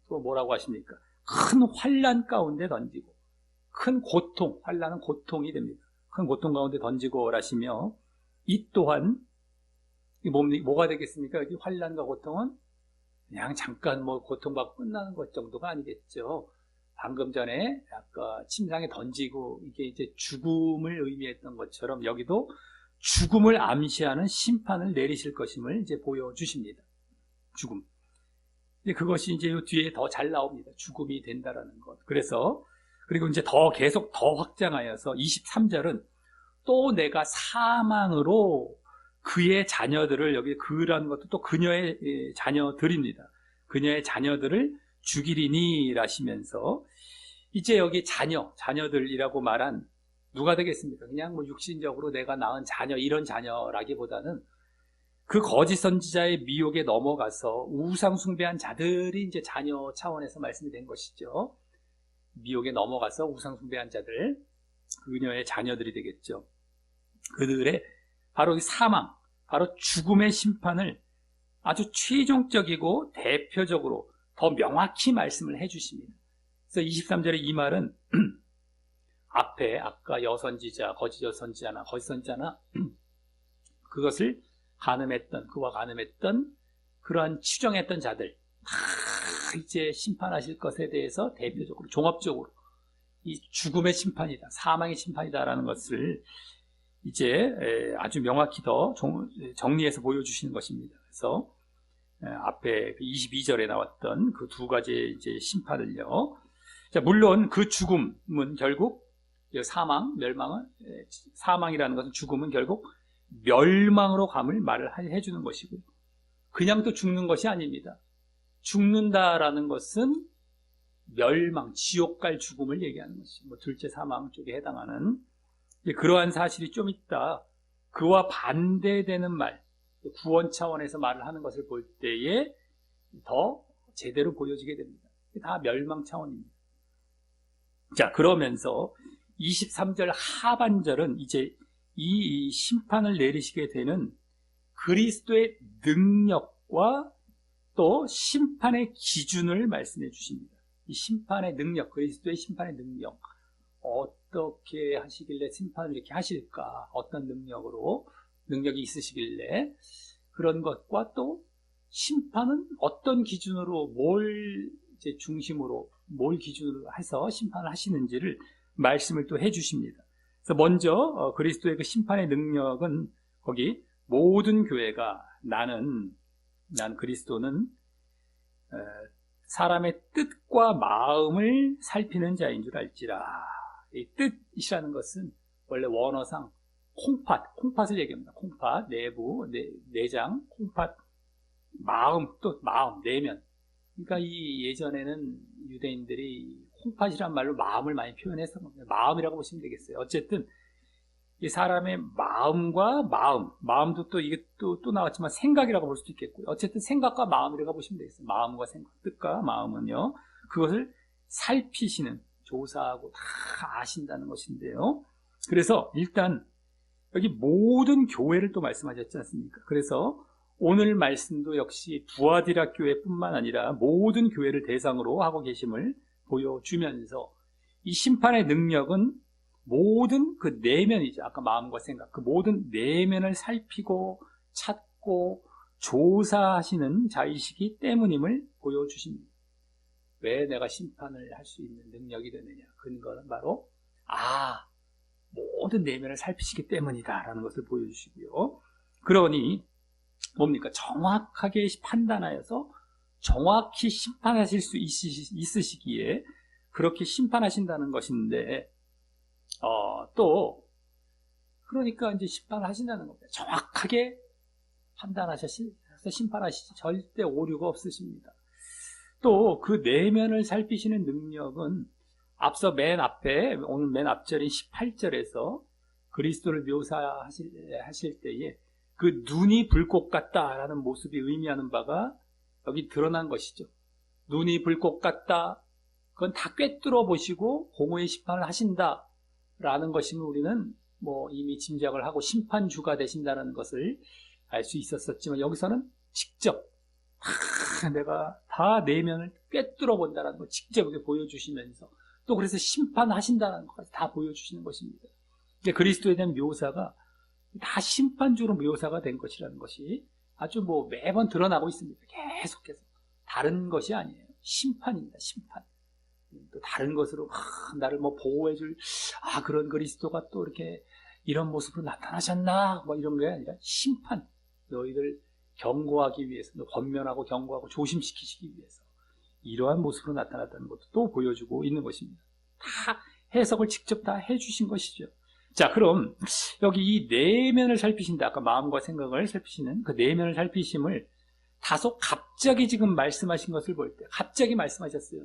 또 뭐라고 하십니까? 큰 환난 가운데 던지고, 큰 고통, 환난은 고통이 됩니다. 큰 고통 가운데 던지고 라시며, 이 또한 뭐가 되겠습니까? 이 환난과 고통은 그냥 잠깐 뭐 고통받고 끝나는 것 정도가 아니겠죠. 방금 전에 아까 침상에 던지고 이게 이제 죽음을 의미했던 것처럼 여기도 죽음을 암시하는 심판을 내리실 것임을 이제 보여주십니다. 죽음. 그것이 이제 뒤에 더 잘 나옵니다. 죽음이 된다라는 것. 그리고 이제 계속 더 확장하여서 23절은 또 내가 사망으로 그의 자녀들을, 여기 그라는 것도 또 그녀의 자녀들입니다. 그녀의 자녀들을 죽이리니 라시면서, 이제 여기 자녀들이라고 말한 누가 되겠습니까? 그냥 뭐 육신적으로 내가 낳은 자녀, 이런 자녀라기보다는 그 거짓 선지자의 미혹에 넘어가서 우상 숭배한 자들이 이제 자녀 차원에서 말씀이 된 것이죠. 미혹에 넘어가서 우상 숭배한 자들, 그녀의 자녀들이 되겠죠. 그들의 바로 사망, 바로 죽음의 심판을 아주 최종적이고 대표적으로 더 명확히 말씀을 해주십니다. 그래서 23절에 이 말은 앞에 아까 여선지자, 거짓 여선지자나 거짓 선지자나 그것을 그와 간음했던 그러한 추정했던 자들 다 이제 심판하실 것에 대해서 대표적으로 종합적으로 이 죽음의 심판이다, 사망의 심판이다라는 것을 이제 아주 명확히 더 정리해서 보여주시는 것입니다. 그래서 앞에 22절에 나왔던 그 두 가지 이제 심판을요. 자, 물론 그 죽음은 결국 사망이라는 것은, 죽음은 결국 멸망으로 감을 말을 해주는 것이고요. 그냥 또 죽는 것이 아닙니다. 죽는다라는 것은 멸망, 지옥 갈 죽음을 얘기하는 것이죠. 뭐 둘째 사망 쪽에 해당하는 그러한 사실이 좀 있다. 그와 반대되는 말, 구원 차원에서 말을 하는 것을 볼 때에 더 제대로 보여지게 됩니다. 다 멸망 차원입니다. 자, 그러면서 23절 하반절은 이제 이 심판을 내리시게 되는 그리스도의 능력과 또 심판의 기준을 말씀해 주십니다. 이 심판의 능력, 그리스도의 심판의 능력, 어떻게 하시길래 심판을 이렇게 하실까? 어떤 능력이 있으시길래 그런 것과 또 심판은 어떤 기준으로 뭘 기준으로 해서 심판을 하시는지를 말씀을 또 해주십니다. 그래서 먼저 그리스도의 그 심판의 능력은 거기 모든 교회가 난 그리스도는 사람의 뜻과 마음을 살피는 자인 줄 알지라, 이 뜻이라는 것은 원래 원어상 콩팥을 얘기합니다. 콩팥, 내부, 내장, 콩팥, 마음, 또 마음, 내면. 그러니까 이 예전에는 유대인들이 콩팥이란 말로 마음을 많이 표현해서 마음이라고 보시면 되겠어요. 어쨌든 이 사람의 마음과 마음도 또 이게 또 나왔지만 생각이라고 볼 수도 있겠고요. 어쨌든 생각과 마음이라고 보시면 되겠어요. 마음과 생각, 뜻과 마음은요. 그것을 살피시는, 조사하고 다 아신다는 것인데요. 그래서 일단 여기 모든 교회를 또 말씀하셨지 않습니까? 그래서 오늘 말씀도 역시 두아디라 교회뿐만 아니라 모든 교회를 대상으로 하고 계심을 보여주면서 이 심판의 능력은 모든 그 내면이죠. 아까 마음과 생각, 그 모든 내면을 살피고 찾고 조사하시는 자이시기 때문임을 보여주십니다. 왜 내가 심판을 할 수 있는 능력이 되느냐? 근거는 바로 모든 내면을 살피시기 때문이다라는 것을 보여주시고요. 그러니 뭡니까? 정확하게 판단하여서 정확히 심판하실 수 있으시기에 그렇게 심판하신다는 것인데 또 그러니까 이제 심판을 하신다는 겁니다. 정확하게 판단하셔서 심판하시지 절대 오류가 없으십니다. 또 그 내면을 살피시는 능력은 앞서 오늘 맨 앞절인 18절에서 그리스도를 묘사하실 때에 그 눈이 불꽃 같다라는 모습이 의미하는 바가 여기 드러난 것이죠. 눈이 불꽃 같다. 그건 다 꿰뚫어 보시고 공의의 심판을 하신다라는 것이면 우리는 이미 짐작을 하고 심판주가 되신다는 것을 알 수 있었지만 여기서는 직접 내가 다 내면을 꿰뚫어 본다는 걸 직접 보여주시면서 또 그래서 심판하신다는 것까지 다 보여주시는 것입니다. 그리스도에 대한 묘사가 다 심판주로 묘사가 된 것이라는 것이 아주 매번 드러나고 있습니다. 계속해서. 다른 것이 아니에요. 심판입니다. 심판. 또 다른 것으로 나를 보호해줄 그런 그리스도가 또 이렇게 이런 모습으로 나타나셨나 이런 게 아니라 심판. 너희들 경고하기 위해서, 권면하고 경고하고 조심시키시기 위해서 이러한 모습으로 나타났다는 것도 또 보여주고 있는 것입니다. 다 해석을 직접 다 해주신 것이죠. 자, 그럼 여기 이 내면을 살피신다. 아까 마음과 생각을 살피시는 그 내면을 살피심을 다소 갑자기 지금 말씀하신 것을 볼 때 갑자기 말씀하셨어요.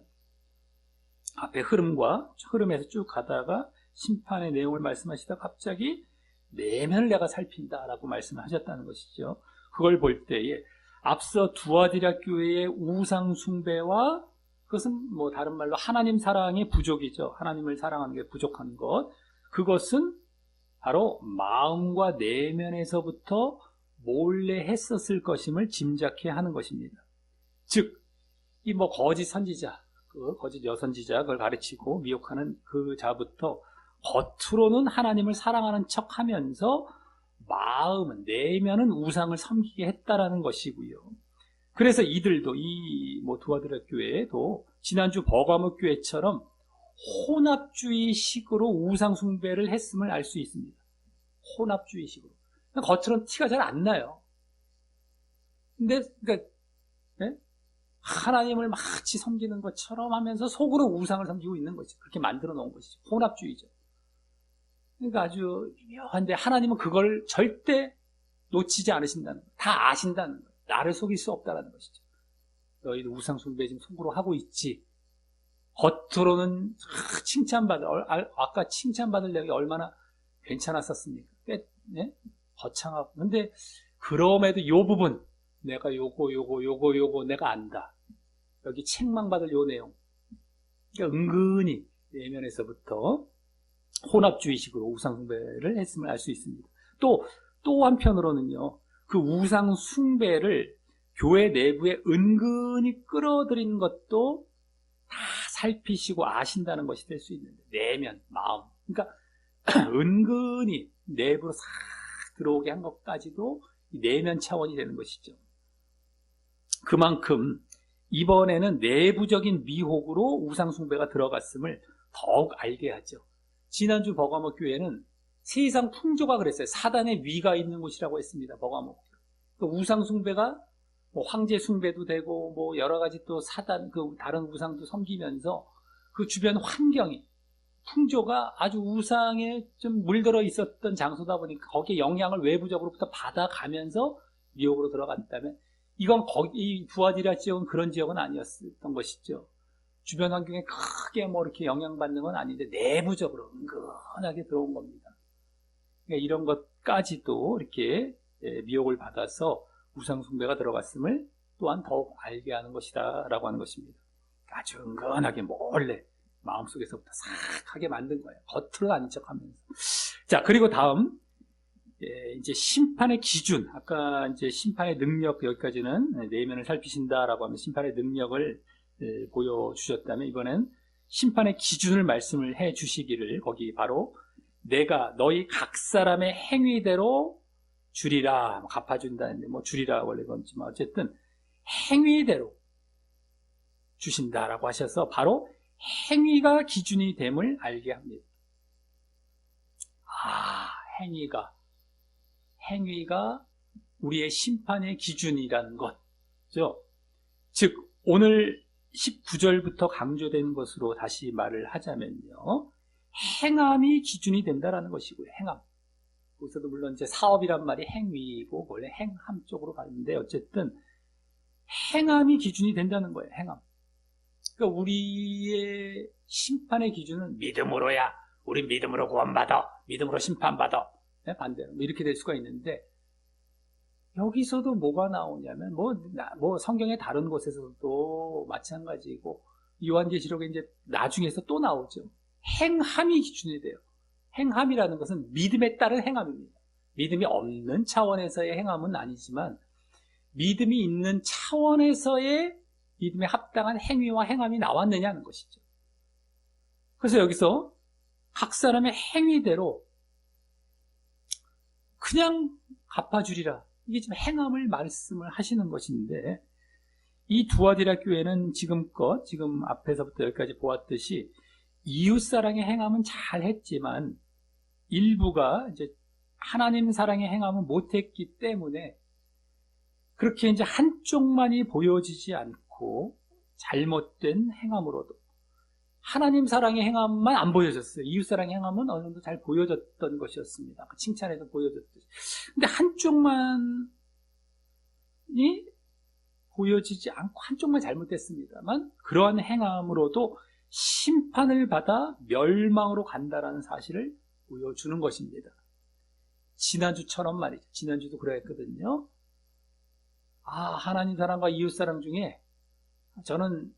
앞에 흐름에서 쭉 가다가 심판의 내용을 말씀하시다 갑자기 내면을 내가 살핀다라고 말씀을 하셨다는 것이죠. 그걸 볼 때에 앞서 두아디라 교회의 우상 숭배와 그것은 다른 말로 하나님 사랑의 부족이죠. 하나님을 사랑하는 게 부족한 것. 그것은 바로 마음과 내면에서부터 몰래 했었을 것임을 짐작해 하는 것입니다. 즉, 이 거짓 선지자, 거짓 여선지자 그걸 가르치고 미혹하는 그 자부터 겉으로는 하나님을 사랑하는 척 하면서 마음은, 내면은 우상을 섬기게 했다라는 것이고요. 그래서 이들도 두아디라 교회도 지난주 버가모 교회처럼 혼합주의식으로 우상숭배를 했음을 알 수 있습니다. 혼합주의식으로. 겉으로는 티가 잘 안 나요. 근데, 하나님을 마치 섬기는 것처럼 하면서 속으로 우상을 섬기고 있는 거죠. 그렇게 만들어 놓은 것이죠. 혼합주의죠. 그러니까 아주 묘한데 하나님은 그걸 절대 놓치지 않으신다는 거예요. 다 아신다는 거예요. 나를 속일 수 없다는 것이죠. 너희도 우상숭배 지금 속으로 하고 있지. 겉으로는 아까 칭찬받을 내가 얼마나 괜찮았었습니까? 거창하고. 근데 그럼에도 요 부분, 내가 요거 내가 안다. 여기 책망받을 요 내용. 그러니까 은근히 내면에서부터 혼합주의식으로 우상숭배를 했음을 알 수 있습니다. 또 한편으로는요, 그 우상숭배를 교회 내부에 은근히 끌어들인 것도 다 살피시고 아신다는 것이 될 수 있는데, 내면, 마음. 그러니까 은근히 내부로 싹 들어오게 한 것까지도 내면 차원이 되는 것이죠. 그만큼 이번에는 내부적인 미혹으로 우상숭배가 들어갔음을 더욱 알게 하죠. 지난주 버가모 교회는 세상 풍조가 그랬어요. 사단의 위가 있는 곳이라고 했습니다. 버가모. 우상숭배가 황제숭배도 되고 여러 가지 또 사단, 다른 우상도 섬기면서 그 주변 환경이 풍조가 아주 우상에 좀 물들어 있었던 장소다 보니까 거기에 영향을 외부적으로부터 받아가면서 미혹으로 들어갔다면 이건 이 두아디라 지역은 그런 지역은 아니었던 것이죠. 주변 환경에 크게 뭐 이렇게 영향받는 건 아닌데 내부적으로 은근하게 들어온 겁니다. 그러니까 이런 것까지도 이렇게 미혹을 받아서 우상숭배가 들어갔음을 또한 더욱 알게 하는 것이다 라고 하는 것입니다. 아주 은근하게 몰래 마음속에서부터 싹하게 만든 거예요. 겉으로 아닌 척 하면서. 자, 그리고 다음, 이제 심판의 기준. 아까 이제 심판의 능력, 여기까지는 내면을 살피신다라고 하면 심판의 능력을 보여주셨다면, 이번엔 심판의 기준을 말씀을 해 주시기를, 거기 바로 내가 너희 각 사람의 행위대로 주리라. 갚아준다는데, 뭐 주리라 원래 건지만 어쨌든 행위대로 주신다라고 하셔서 바로 행위가 기준이 됨을 알게 합니다. 행위가 우리의 심판의 기준이라는 것죠. 즉 오늘 19절부터 강조된 것으로 다시 말을 하자면요, 행함이 기준이 된다라는 것이고요. 행함. 거기서도 물론 이제 사업이란 말이 행위이고 원래 행함 쪽으로 가는데 어쨌든 행함이 기준이 된다는 거예요. 행함. 그러니까 우리의 심판의 기준은 믿음으로야. 우리 믿음으로 구원받아. 믿음으로 심판받아. 반대로 이렇게 될 수가 있는데 여기서도 뭐가 나오냐면 뭐 성경의 다른 곳에서도 마찬가지고 요한계시록에 이제 나중에서 또 나오죠. 행함이 기준이 돼요. 행함이라는 것은 믿음에 따른 행함입니다. 믿음이 없는 차원에서의 행함은 아니지만 믿음이 있는 차원에서의 믿음에 합당한 행위와 행함이 나왔느냐는 것이죠. 그래서 여기서 각 사람의 행위대로 그냥 갚아주리라. 이게 지금 행함을 말씀을 하시는 것인데 이 두아디라 교회는 지금 앞에서부터 여기까지 보았듯이 이웃사랑의 행함은 잘 했지만 일부가 이제 하나님 사랑의 행함은 못했기 때문에 그렇게 이제 한쪽만이 보여지지 않고 잘못된 행함으로도 하나님 사랑의 행함만 안 보여졌어요. 이웃 사랑의 행함은 어느 정도 잘 보여졌던 것이었습니다. 칭찬해서 보여졌듯이. 근데 한쪽만이 보여지지 않고 한쪽만 잘못됐습니다만 그러한 행함으로도 심판을 받아 멸망으로 간다라는 사실을 보여주는 것입니다. 지난주처럼 말이죠. 지난주도 그랬거든요. 하나님 사랑과 이웃 사랑 중에 저는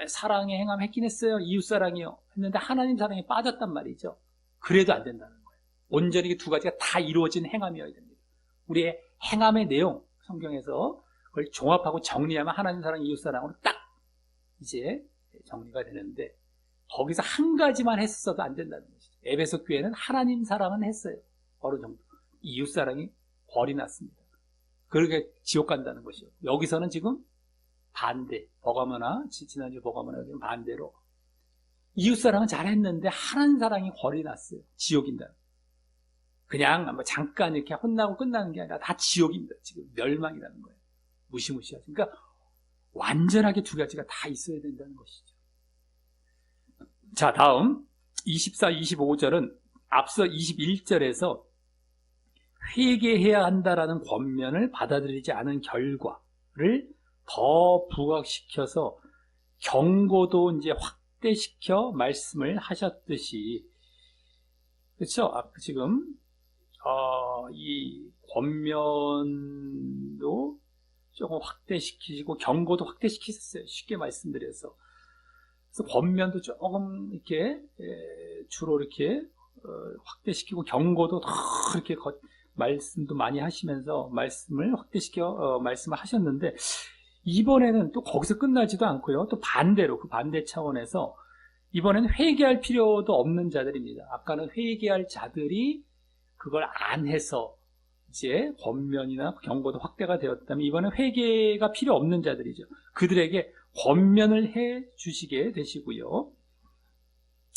사랑의 행함 했긴 했어요. 이웃 사랑이요. 했는데 하나님 사랑에 빠졌단 말이죠. 그래도 안 된다는 거예요. 온전히 두 가지가 다 이루어진 행함이어야 됩니다. 우리의 행함의 내용, 성경에서 그걸 종합하고 정리하면 하나님 사랑, 이웃 사랑으로 딱 이제 정리가 되는데 거기서 한 가지만 했어도 안 된다는 것이죠. 에베소 교회는 하나님 사랑은 했어요. 어느 정도. 이웃 사랑이 벌이 났습니다. 그렇게 지옥 간다는 것이요. 여기서는 지금 반대, 버가모나, 지난주 버가모나 여기는 반대로 이웃사랑은 잘했는데 하나님 사랑이 벌이 났어요. 지옥입니다. 그냥 뭐 잠깐 이렇게 혼나고 끝나는 게 아니라 다 지옥입니다. 지금 멸망이라는 거예요. 무시무시하죠. 그러니까 완전하게 두 가지가 다 있어야 된다는 것이죠. 자, 다음 24, 25절은 앞서 21절에서 회개해야 한다라는 권면을 받아들이지 않은 결과를 더 부각시켜서 경고도 이제 확대시켜 말씀을 하셨듯이, 그렇죠? 지금 이 권면도 조금 확대시키시고 경고도 확대시키셨어요. 쉽게 말씀드려서. 그래서 권면도 조금 이렇게 주로 이렇게 확대시키고 경고도 더 이렇게 말씀도 많이 하시면서 말씀을 확대시켜 말씀을 하셨는데 이번에는 또 거기서 끝나지도 않고요. 또 반대로 그 반대 차원에서 이번에는 회개할 필요도 없는 자들입니다. 아까는 회개할 자들이 그걸 안 해서 이제 권면이나 권고도 확대가 되었다면 이번엔 회개가 필요 없는 자들이죠. 그들에게 권면을 해 주시게 되시고요.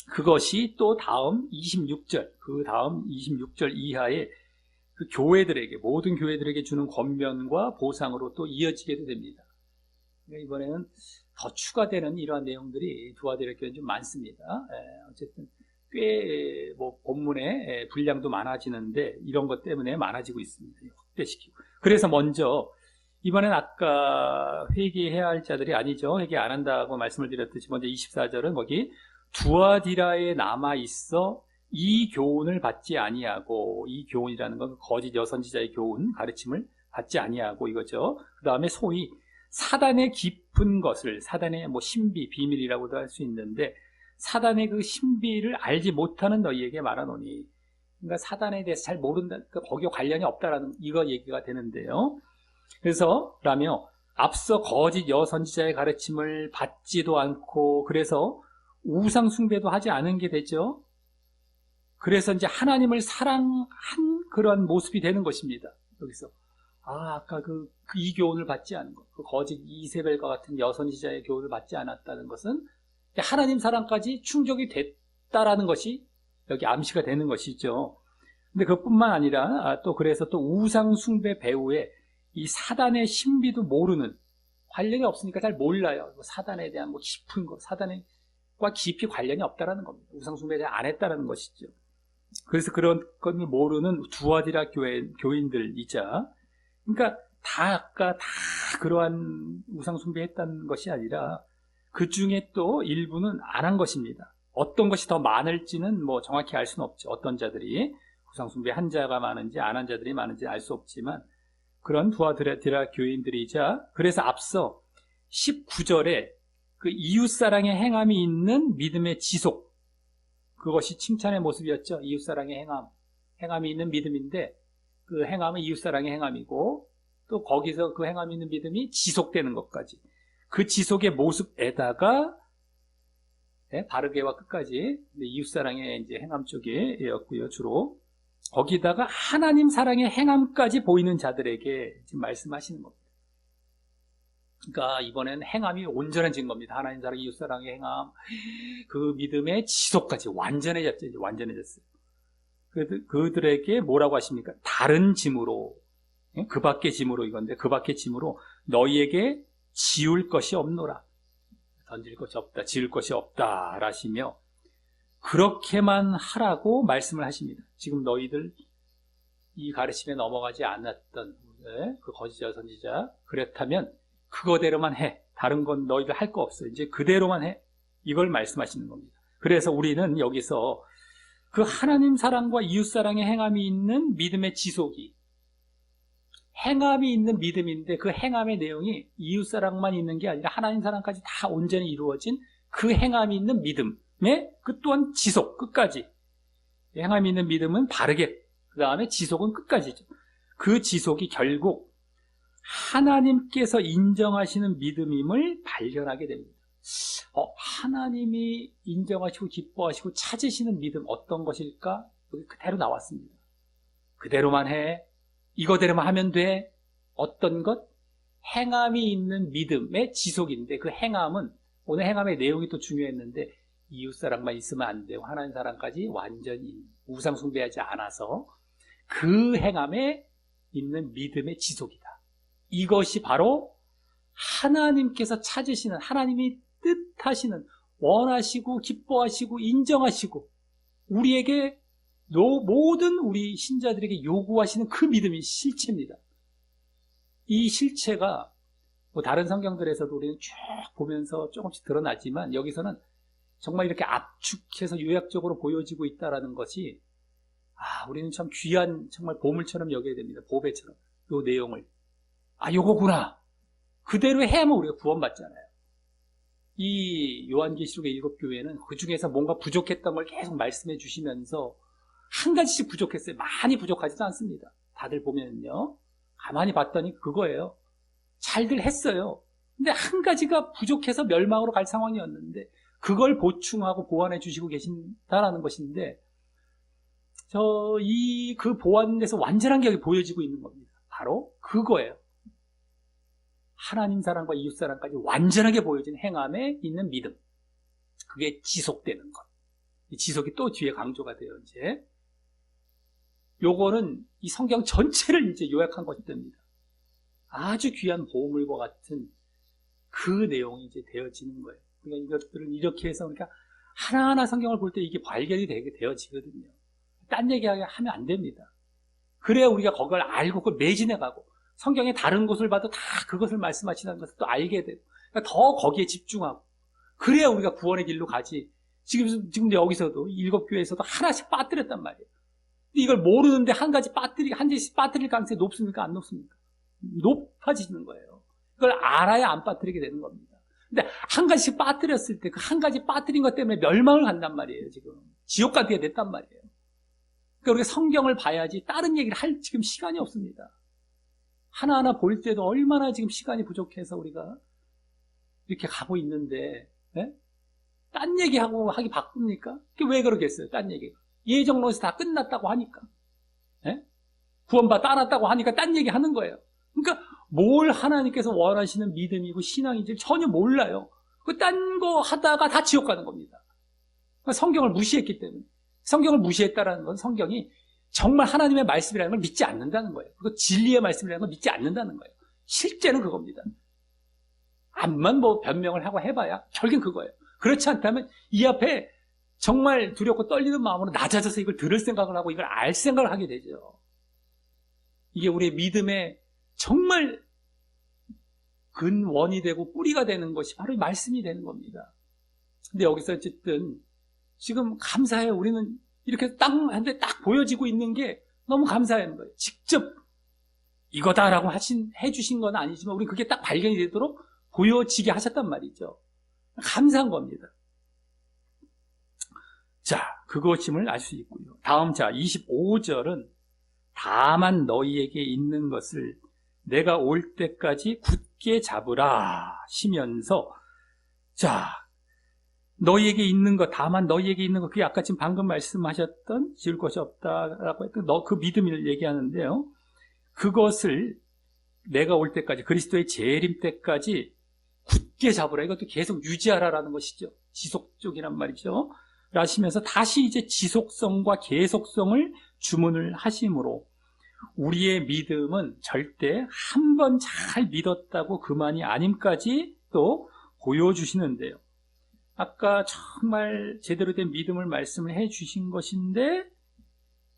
그것이 또 다음 26절, 그 다음 26절 이하에 그 교회들에게, 모든 교회들에게 주는 권면과 보상으로 또 이어지게 됩니다. 이번에는 더 추가되는 이러한 내용들이 두아디라 교회는 좀 많습니다. 어쨌든 꽤 본문의 분량도 많아지는데 이런 것 때문에 많아지고 있습니다. 확대시키고. 그래서 먼저 이번엔 아까 회개해야 할 자들이 아니죠. 회개 안 한다고 말씀을 드렸듯이 먼저 24절은 거기 두아디라에 남아 있어 이 교훈을 받지 아니하고, 이 교훈이라는 건 거짓 여선지자의 교훈, 가르침을 받지 아니하고 이거죠. 그 다음에 소위 사단의 깊은 것을, 사단의 신비, 비밀이라고도 할 수 있는데 사단의 그 신비를 알지 못하는 너희에게 말하노니, 그러니까 사단에 대해서 잘 모른다, 그러니까 거기와 관련이 없다라는 이거 얘기가 되는데요. 그래서 라며 앞서 거짓 여선지자의 가르침을 받지도 않고, 그래서 우상 숭배도 하지 않은 게 되죠. 그래서 이제 하나님을 사랑한 그런 모습이 되는 것입니다. 여기서 아까 이 교훈을 받지 않은 것, 그 거짓 이세벨과 같은 여선지자의 교훈을 받지 않았다는 것은 하나님 사랑까지 충족이 됐다라는 것이 여기 암시가 되는 것이죠. 근데 그뿐만 아니라 그래서 또 우상 숭배 배후에 이 사단의 신비도 모르는, 관련이 없으니까 잘 몰라요. 사단에 대한 깊은 것, 사단과 깊이 관련이 없다라는 겁니다. 우상 숭배를 안 했다라는 것이죠. 그래서 그런 것을 모르는 두아디라 교인들이자, 그러니까 아까 다 그러한 우상 숭배했다는 것이 아니라 그 중에 또 일부는 안 한 것입니다. 어떤 것이 더 많을지는 정확히 알 수는 없죠. 어떤 자들이 우상 숭배한 자가 많은지 안 한 자들이 많은지 알 수 없지만 그런 두아디라 교인들이자, 그래서 앞서 19절에 그 이웃사랑의 행함이 있는 믿음의 지속, 그것이 칭찬의 모습이었죠. 이웃사랑의 행함이 있는 믿음인데 그 행함은 이웃사랑의 행함이고, 또 거기서 그 행함이 있는 믿음이 지속되는 것까지, 그 지속의 모습에다가 바르게와 끝까지 이웃사랑의 이제 행함 쪽이었고요. 주로 거기다가 하나님 사랑의 행함까지 보이는 자들에게 지금 말씀하시는 겁니다. 그러니까 이번엔 행함이 온전해진 겁니다. 하나님 사랑, 이웃사랑의 행함, 그 믿음의 지속까지 완전해졌어요. 그들에게 뭐라고 하십니까? 다른 짐으로, 그 밖의 짐으로, 이건데 그 밖의 짐으로 너희에게 지울 것이 없노라. 던질 것이 없다, 지을 것이 없다 라시며 그렇게만 하라고 말씀을 하십니다. 지금 너희들 이 가르침에 넘어가지 않았던 그 거짓 선지자, 그렇다면 그거대로만 해. 다른 건 너희들 할 거 없어. 이제 그대로만 해. 이걸 말씀하시는 겁니다. 그래서 우리는 여기서 그 하나님 사랑과 이웃 사랑의 행함이 있는 믿음의 지속이, 행함이 있는 믿음인데 그 행함의 내용이 이웃 사랑만 있는 게 아니라 하나님 사랑까지 다 온전히 이루어진 그 행함이 있는 믿음의 그 또한 지속, 끝까지. 행함이 있는 믿음은 바르게, 그 다음에 지속은 끝까지죠. 그 지속이 결국 하나님께서 인정하시는 믿음임을 발견하게 됩니다. 하나님이 인정하시고 기뻐하시고 찾으시는 믿음 어떤 것일까? 여기 그대로 나왔습니다. 그대로만 해. 이거대로만 하면 돼. 어떤 것? 행함이 있는 믿음의 지속인데, 그 행함은, 오늘 행함의 내용이 또 중요했는데, 이웃사랑만 있으면 안 되고 하나님 사랑까지 완전히 우상 숭배하지 않아서 그 행함에 있는 믿음의 지속이다. 이것이 바로 하나님께서 찾으시는, 하나님이 뜻하시는, 원하시고 기뻐하시고 인정하시고 우리에게 모든 우리 신자들에게 요구하시는 그 믿음이 실체입니다. 이 실체가 다른 성경들에서도 우리는 쭉 보면서 조금씩 드러나지만 여기서는 정말 이렇게 압축해서 요약적으로 보여지고 있다는 것이, 우리는 참 귀한, 정말 보물처럼 여겨야 됩니다. 보배처럼. 요 내용을. 요거구나. 그대로 해야만 우리가 구원받잖아요. 이 요한계시록의 7교회는 그 중에서 뭔가 부족했던 걸 계속 말씀해 주시면서 한 가지씩 부족했어요. 많이 부족하지도 않습니다. 다들 보면요. 가만히 봤더니 그거예요. 잘들 했어요. 근데 한 가지가 부족해서 멸망으로 갈 상황이었는데 그걸 보충하고 보완해 주시고 계신다라는 것인데, 그 보완에서 완전한 게 여기 보여지고 있는 겁니다. 바로 그거예요. 하나님 사랑과 이웃 사랑까지 완전하게 보여진 행함에 있는 믿음. 그게 지속되는 것. 이 지속이 또 뒤에 강조가 돼요, 이제. 요거는 이 성경 전체를 이제 요약한 것입니다. 아주 귀한 보물과 같은 그 내용이 이제 되어지는 거예요. 그러니까 이것들을 이렇게 해서, 그러니까 하나하나 성경을 볼 때 이게 발견이 되게 되어지거든요. 딴 얘기하면 안 됩니다. 그래야 우리가 그걸 알고 그걸 매진해가고 성경의 다른 곳을 봐도 다 그것을 말씀하시는 것을 또 알게 되고 그러니까 더 거기에 집중하고 그래야 우리가 구원의 길로 가지. 지금 여기서도 7교회에서도 하나씩 빠뜨렸단 말이에요. 근데 이걸 모르는데 한 개씩 빠뜨릴 가능성이 높습니까? 안 높습니까? 높아지는 거예요. 그걸 알아야 안 빠뜨리게 되는 겁니다. 근데 한 가지씩 빠뜨렸을 때 그 한 가지 빠뜨린 것 때문에 멸망을 간단 말이에요. 지금 지옥 가게 됐단 말이에요. 그러니까 우리가 성경을 봐야지 다른 얘기를 할 지금 시간이 없습니다. 하나하나 볼 때도 얼마나 지금 시간이 부족해서 우리가 이렇게 가고 있는데, 네? 딴 얘기하고 하기 바쁩니까? 그게 왜 그러겠어요? 딴 얘기가. 예정론에서 다 끝났다고 하니까. 네? 구원받아 따랐다고 하니까 딴 얘기 하는 거예요. 그러니까 뭘 하나님께서 원하시는 믿음이고 신앙인지 전혀 몰라요. 그 딴 거 하다가 다 지옥 가는 겁니다. 그러니까 성경을 무시했기 때문에. 성경을 무시했다라는 건 성경이 정말 하나님의 말씀이라는 걸 믿지 않는다는 거예요. 그리고 진리의 말씀이라는 걸 믿지 않는다는 거예요. 실제는 그겁니다. 암만 뭐 변명을 하고 해봐야 결국은 그거예요. 그렇지 않다면 이 앞에 정말 두렵고 떨리는 마음으로 낮아져서 이걸 들을 생각을 하고 이걸 알 생각을 하게 되죠. 이게 우리의 믿음의 정말 근원이 되고 뿌리가 되는 것이 바로 이 말씀이 되는 겁니다. 근데 여기서 어쨌든 지금 감사해요. 우리는 이렇게 한데 딱 보여지고 있는 게 너무 감사한 거예요. 직접 이거다라고 해주신 건 아니지만 우리 그게 딱 발견이 되도록 보여지게 하셨단 말이죠. 감사한 겁니다. 자, 그것임을 알 수 있고요. 다음 25절은 다만 너희에게 있는 것을 내가 올 때까지 굳게 잡으라 시면서 자, 너희에게 있는 것, 다만 너희에게 있는 것, 그게 아까 지금 방금 말씀하셨던 지을 것이 없다라고 했던 그 믿음을 얘기하는데요. 그것을 내가 올 때까지, 그리스도의 재림 때까지 굳게 잡으라. 이것도 계속 유지하라라는 것이죠. 지속적이란 말이죠. 라시면서 다시 이제 지속성과 계속성을 주문을 하심으로 우리의 믿음은 절대 한 번 잘 믿었다고 그만이 아님까지 또 보여주시는데요. 아까 정말 제대로 된 믿음을 말씀을 해 주신 것인데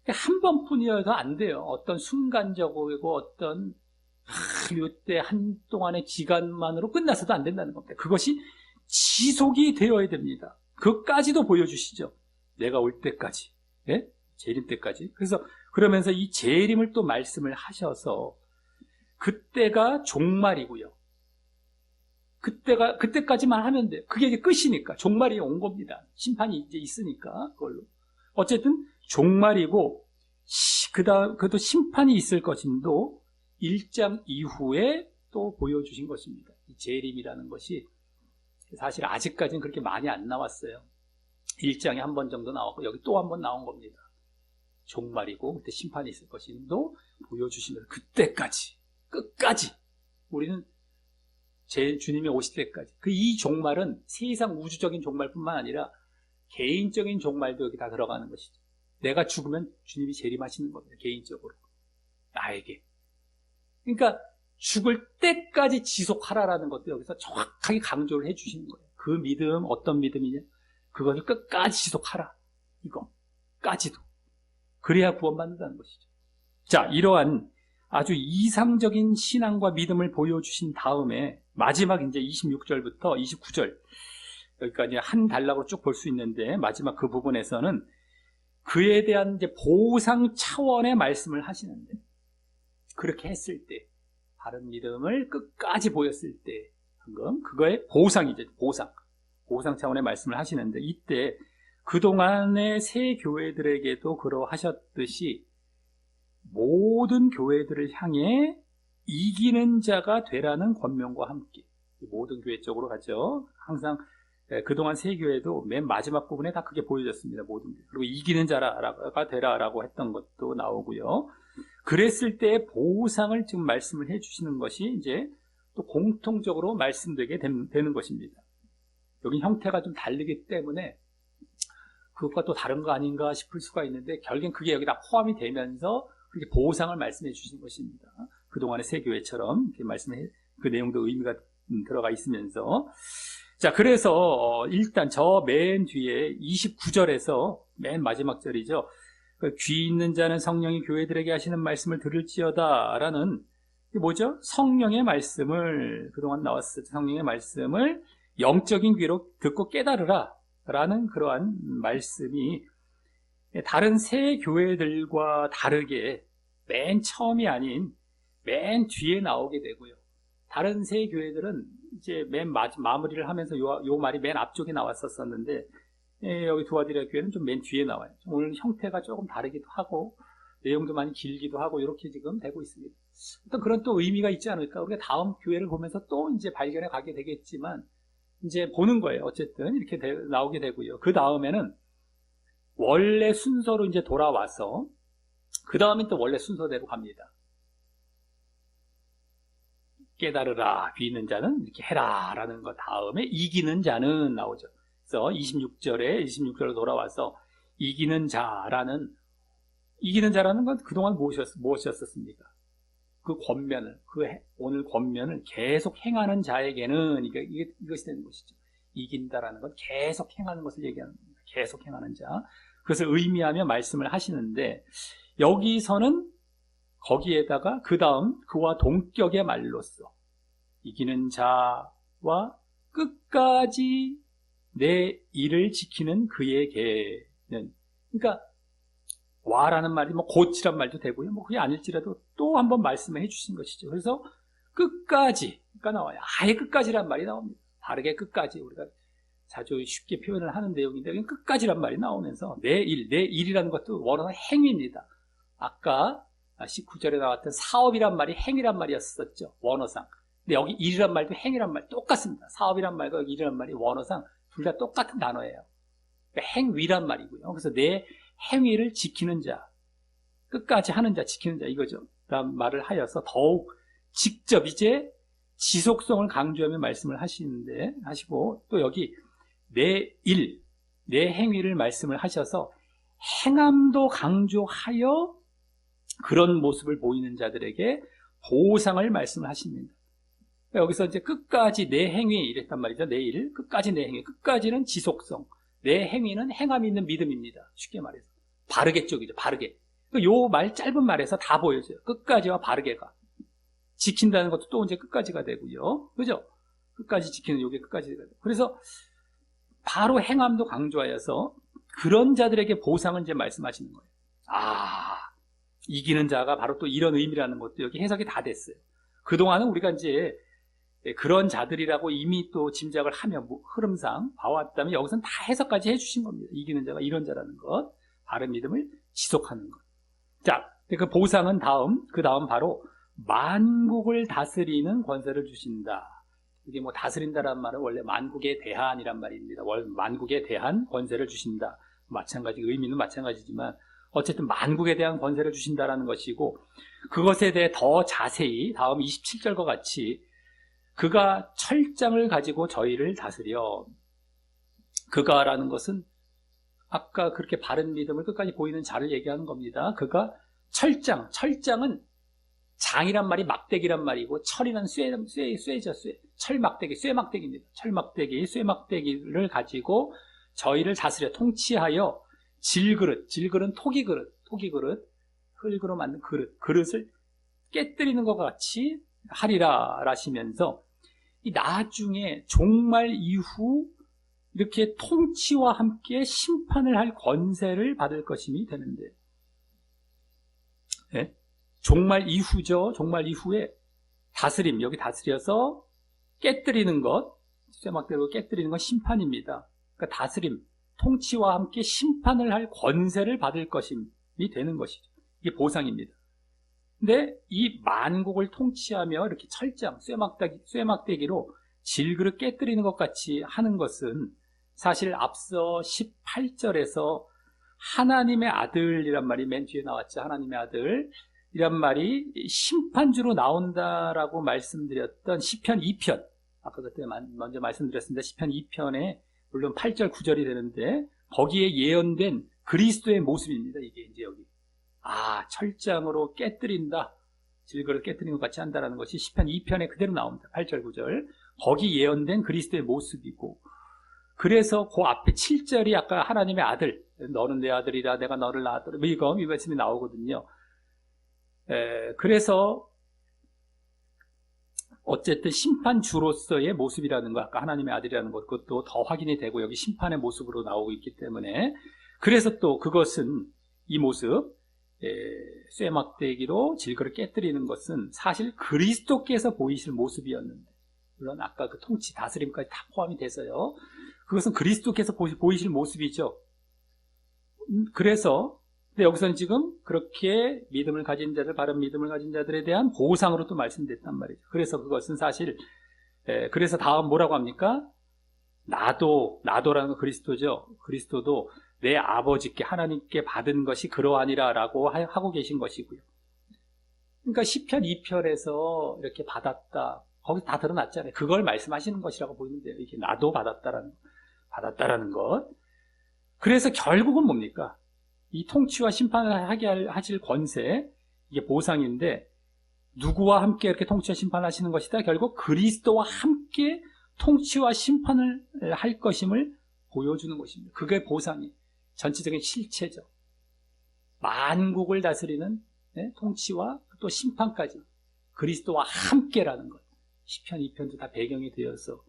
한 번뿐이어도 안 돼요. 어떤 순간적이고 어떤 이때 한동안의 기간만으로 끝나서도 안 된다는 겁니다. 그것이 지속이 되어야 됩니다. 그것까지도 보여주시죠. 내가 올 때까지, 예? 재림 때까지. 그래서 그러면서 이 재림을 또 말씀을 하셔서 그때가 종말이고요. 그때까지만 하면 돼요. 그게 이제 끝이니까. 종말이 온 겁니다. 심판이 이제 있으니까, 그걸로. 어쨌든, 종말이고, 그것도 심판이 있을 것임도 1장 이후에 또 보여주신 것입니다. 이 재림이라는 것이 사실 아직까지는 그렇게 많이 안 나왔어요. 1장에 한 번 정도 나왔고, 여기 또 한 번 나온 겁니다. 종말이고, 그때 심판이 있을 것임도 보여주시면서 그때까지, 끝까지, 우리는 주님이 오실 때까지. 이 종말은 세상 우주적인 종말뿐만 아니라 개인적인 종말도 여기 다 들어가는 것이죠. 내가 죽으면 주님이 재림하시는 겁니다. 개인적으로. 나에게. 그러니까 죽을 때까지 지속하라라는 것도 여기서 정확하게 강조를 해주시는 거예요. 그 믿음, 어떤 믿음이냐? 그것을 끝까지 지속하라. 이거까지도. 그래야 구원받는다는 것이죠. 자, 이러한 아주 이상적인 신앙과 믿음을 보여주신 다음에 마지막 이제 26절부터 29절 여기까지 한 단락으로 쭉 볼 수 있는데 마지막 그 부분에서는 그에 대한 이제 보상 차원의 말씀을 하시는데 그렇게 했을 때 바른 믿음을 끝까지 보였을 때 방금 그거의 보상이죠. 보상 차원의 말씀을 하시는데 이때 그동안의 새 교회들에게도 그러하셨듯이 모든 교회들을 향해 이기는 자가 되라는 권면과 함께 모든 교회 쪽으로 가죠. 항상 그동안 새 교회도 맨 마지막 부분에 다 그게 보여졌습니다. 모든 교회. 그리고 이기는 자가 되라라고 했던 것도 나오고요. 그랬을 때 보상을 지금 말씀을 해주시는 것이 이제 또 공통적으로 말씀되게 되는 것입니다. 여기 형태가 좀 다르기 때문에 그것과 또 다른 거 아닌가 싶을 수가 있는데 결국엔 그게 여기다 포함이 되면서 그렇게 보상을 말씀해 주신 것입니다. 그동안의 새 교회처럼 이렇게 그 내용도 의미가 들어가 있으면서 자, 그래서 일단 저 맨 뒤에 29절에서 맨 마지막 절이죠. 귀 있는 자는 성령이 교회들에게 하시는 말씀을 들을지어다 라는, 이게 뭐죠? 성령의 말씀을, 그동안 나왔었죠. 성령의 말씀을 영적인 귀로 듣고 깨달으라 라는 그러한 말씀이 다른 새 교회들과 다르게 맨 처음이 아닌 맨 뒤에 나오게 되고요. 다른 새 교회들은 이제 맨 마무리를 하면서 요 말이 맨 앞쪽에 나왔었는데, 여기 두아디라 교회는 좀 맨 뒤에 나와요. 오늘 형태가 조금 다르기도 하고 내용도 많이 길기도 하고 이렇게 지금 되고 있습니다. 어떤 그런 또 의미가 있지 않을까? 우리가 다음 교회를 보면서 또 이제 발견해 가게 되겠지만, 이제 보는 거예요. 어쨌든 이렇게 나오게 되고요. 그 다음에는 원래 순서로 이제 돌아와서 그 다음엔 또 원래 순서대로 갑니다. 깨달으라, 귀 있는 자는 이렇게 해라 라는 것 다음에 이기는 자는 나오죠. 그래서 26절로 돌아와서 이기는 자라는 건 그동안 무엇이었습니까? 그 권면을, 오늘 권면을 계속 행하는 자에게는 이것이 되는 것이죠. 이긴다라는 건 계속 행하는 것을 얘기하는 겁니다. 계속 행하는 자. 그것을 의미하며 말씀을 하시는데, 여기서는 거기에다가 그 다음 그와 동격의 말로써 이기는 자와 끝까지 내 일을 지키는 그에게는, 그러니까 와라는 말이 뭐 곧이란 말도 되고요. 뭐 그게 아닐지라도 또 한번 말씀을 해주신 것이죠. 그래서 끝까지가 나와요. 아예 끝까지란 말이 나옵니다. 바르게 끝까지, 우리가 자주 쉽게 표현을 하는 내용인데 끝까지란 말이 나오면서 내 일이라는 것도 원어는 행위입니다. 아까 19절에 나왔던 사업이란 말이 행위란 말이었었죠. 원어상. 근데 여기 일이란 말도 행위란 말 똑같습니다. 사업이란 말과 여기 일이란 말이 원어상 둘 다 똑같은 단어예요. 그러니까 행위란 말이고요. 그래서 내 행위를 지키는 자, 끝까지 하는 자, 지키는 자, 이거죠. 라는 말을 하여서 더욱 직접 이제 지속성을 강조하며 말씀을 하시고, 또 여기 내 행위를 말씀을 하셔서 행함도 강조하여 그런 모습을 보이는 자들에게 보상을 말씀을 하십니다. 여기서 이제 끝까지 내 행위 이랬단 말이죠. 내 일, 끝까지 내 행위. 끝까지는 지속성. 내 행위는 행함이 있는 믿음입니다. 쉽게 말해서. 바르게 쪽이죠. 바르게. 요 말 짧은 말에서 다 보여져요. 끝까지와 바르게가. 지킨다는 것도 또 이제 끝까지가 되고요. 그죠? 끝까지 지키는 요게 끝까지가 되고. 그래서 바로 행함도 강조하여서 그런 자들에게 보상을 이제 말씀하시는 거예요. 이기는 자가 바로 또 이런 의미라는 것도 여기 해석이 다 됐어요. 그동안은 우리가 이제 그런 자들이라고 이미 또 짐작을 하며 흐름상 봐왔다면 여기서는 다 해석까지 해주신 겁니다. 이기는 자가 이런 자라는 것, 바른 믿음을 지속하는 것. 자, 그 보상은 그 다음 바로 만국을 다스리는 권세를 주신다. 이게 뭐 다스린다라는 말은 원래 만국에 대한이란 말입니다. 만국에 대한 권세를 주신다. 마찬가지, 의미는 마찬가지지만 어쨌든 만국에 대한 권세를 주신다라는 것이고, 그것에 대해 더 자세히 다음 27절과 같이 그가 철장을 가지고 저희를 다스려. 그가라는 것은 아까 그렇게 바른 믿음을 끝까지 보이는 자를 얘기하는 겁니다. 그가 철장은 장이란 말이 막대기란 말이고, 철이란 쇠죠. 철막대기, 쇠막대기입니다. 쇠막대기를 가지고 저희를 다스려 통치하여 질그릇은 토기그릇, 흙으로 만든 그릇을 깨뜨리는 것 같이 하리라 라시면서, 이 나중에 종말 이후 이렇게 통치와 함께 심판을 할 권세를 받을 것임이 되는데, 네? 종말 이후죠. 종말 이후에 다스림, 여기 다스려서 깨뜨리는 것, 쇠막대로 깨뜨리는 건 심판입니다. 그러니까 다스림, 통치와 함께 심판을 할 권세를 받을 것임이 되는 것이죠. 이게 보상입니다. 근데 이 만국을 통치하며 이렇게 철장, 쇠막대기로 질그릇 깨뜨리는 것 같이 하는 것은 사실 앞서 18절에서 하나님의 아들이란 말이 맨 뒤에 나왔죠. 하나님의 아들이란 말이 심판주로 나온다라고 말씀드렸던 시편 2편. 아까 그때 먼저 말씀드렸습니다. 시편 2편에 물론 8절, 9절이 되는데 거기에 예언된 그리스도의 모습입니다. 이게 이제 여기. 철장으로 깨뜨린다. 질그릇 깨뜨리는 것 같이 한다는 것이 시편 2편에 그대로 나옵니다. 8절, 9절. 거기 예언된 그리스도의 모습이고, 그래서 그 앞에 7절이 아까 하나님의 아들, 너는 내 아들이라 내가 너를 낳았더라, 이 말씀이 나오거든요. 그래서 어쨌든 심판주로서의 모습이라는 거, 아까 하나님의 아들이라는 것, 그것도 더 확인이 되고 여기 심판의 모습으로 나오고 있기 때문에, 그래서 또 그것은 이 모습, 쇠막대기로 질거를 깨뜨리는 것은 사실 그리스도께서 보이실 모습이었는데, 물론 아까 그 통치, 다스림까지 다 포함이 돼서요, 그것은 그리스도께서 보이실 모습이죠. 그래서 근데 여기서는 지금 그렇게 믿음을 가진 자들, 바른 믿음을 가진 자들에 대한 보상으로 또 말씀됐단 말이죠. 그래서 그것은 사실, 그래서 다음 뭐라고 합니까? 나도라는 건 그리스도죠. 그리스도도 내 아버지께, 하나님께 받은 것이 그러하니라 라고 하고 계신 것이고요. 그러니까 시편 2편에서 이렇게 받았다, 거기 다 드러났잖아요. 그걸 말씀하시는 것이라고 보이는데요. 이렇게 나도 받았다라는 것. 그래서 결국은 뭡니까? 이 통치와 심판을 하게 하실 권세, 이게 보상인데, 누구와 함께 이렇게 통치와 심판을 하시는 것이다? 결국 그리스도와 함께 통치와 심판을 할 것임을 보여주는 것입니다. 그게 보상이 전체적인 실체죠. 만국을 다스리는 통치와 또 심판까지 그리스도와 함께라는 것. 시편 2편도 다 배경이 되어서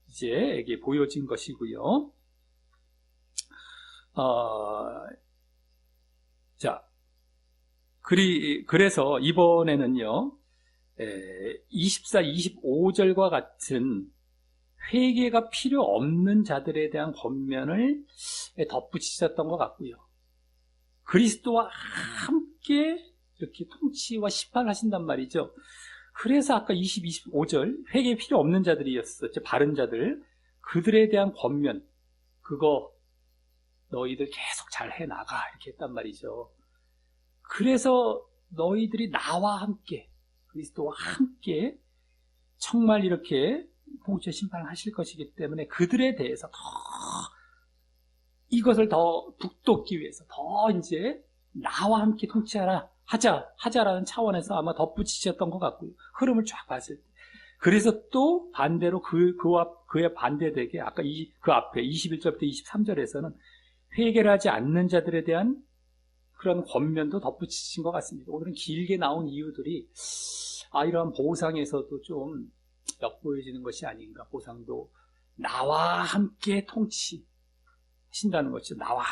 이제 이게 보여진 것이고요. 자, 그래서 이번에는요, 24, 25절과 같은 회개가 필요 없는 자들에 대한 권면을 덧붙이셨던 것 같고요. 그리스도와 함께 이렇게 통치와 심판을 하신단 말이죠. 그래서 아까 20, 25절 회개 필요 없는 자들이었었죠. 바른 자들. 그들에 대한 권면, 그거 너희들 계속 잘 해나가 이렇게 했단 말이죠. 그래서 너희들이 나와 함께, 그리스도와 함께 정말 이렇게 통치와 심판을 하실 것이기 때문에 그들에 대해서 이것을 더 북돋기 위해서 더 이제 나와 함께 하자라는 차원에서 아마 덧붙이셨던 것 같고요. 흐름을 쫙 봤을 때. 그래서 또 반대로 그의 반대되게 아까 그 앞에 21절부터 23절에서는 회개를 하지 않는 자들에 대한 그런 권면도 덧붙이신 것 같습니다. 오늘은 길게 나온 이유들이 이러한 보상에서도 좀 엿보여지는 것이 아닌가. 보상도 나와 함께 통치하신다는 것이죠. 나와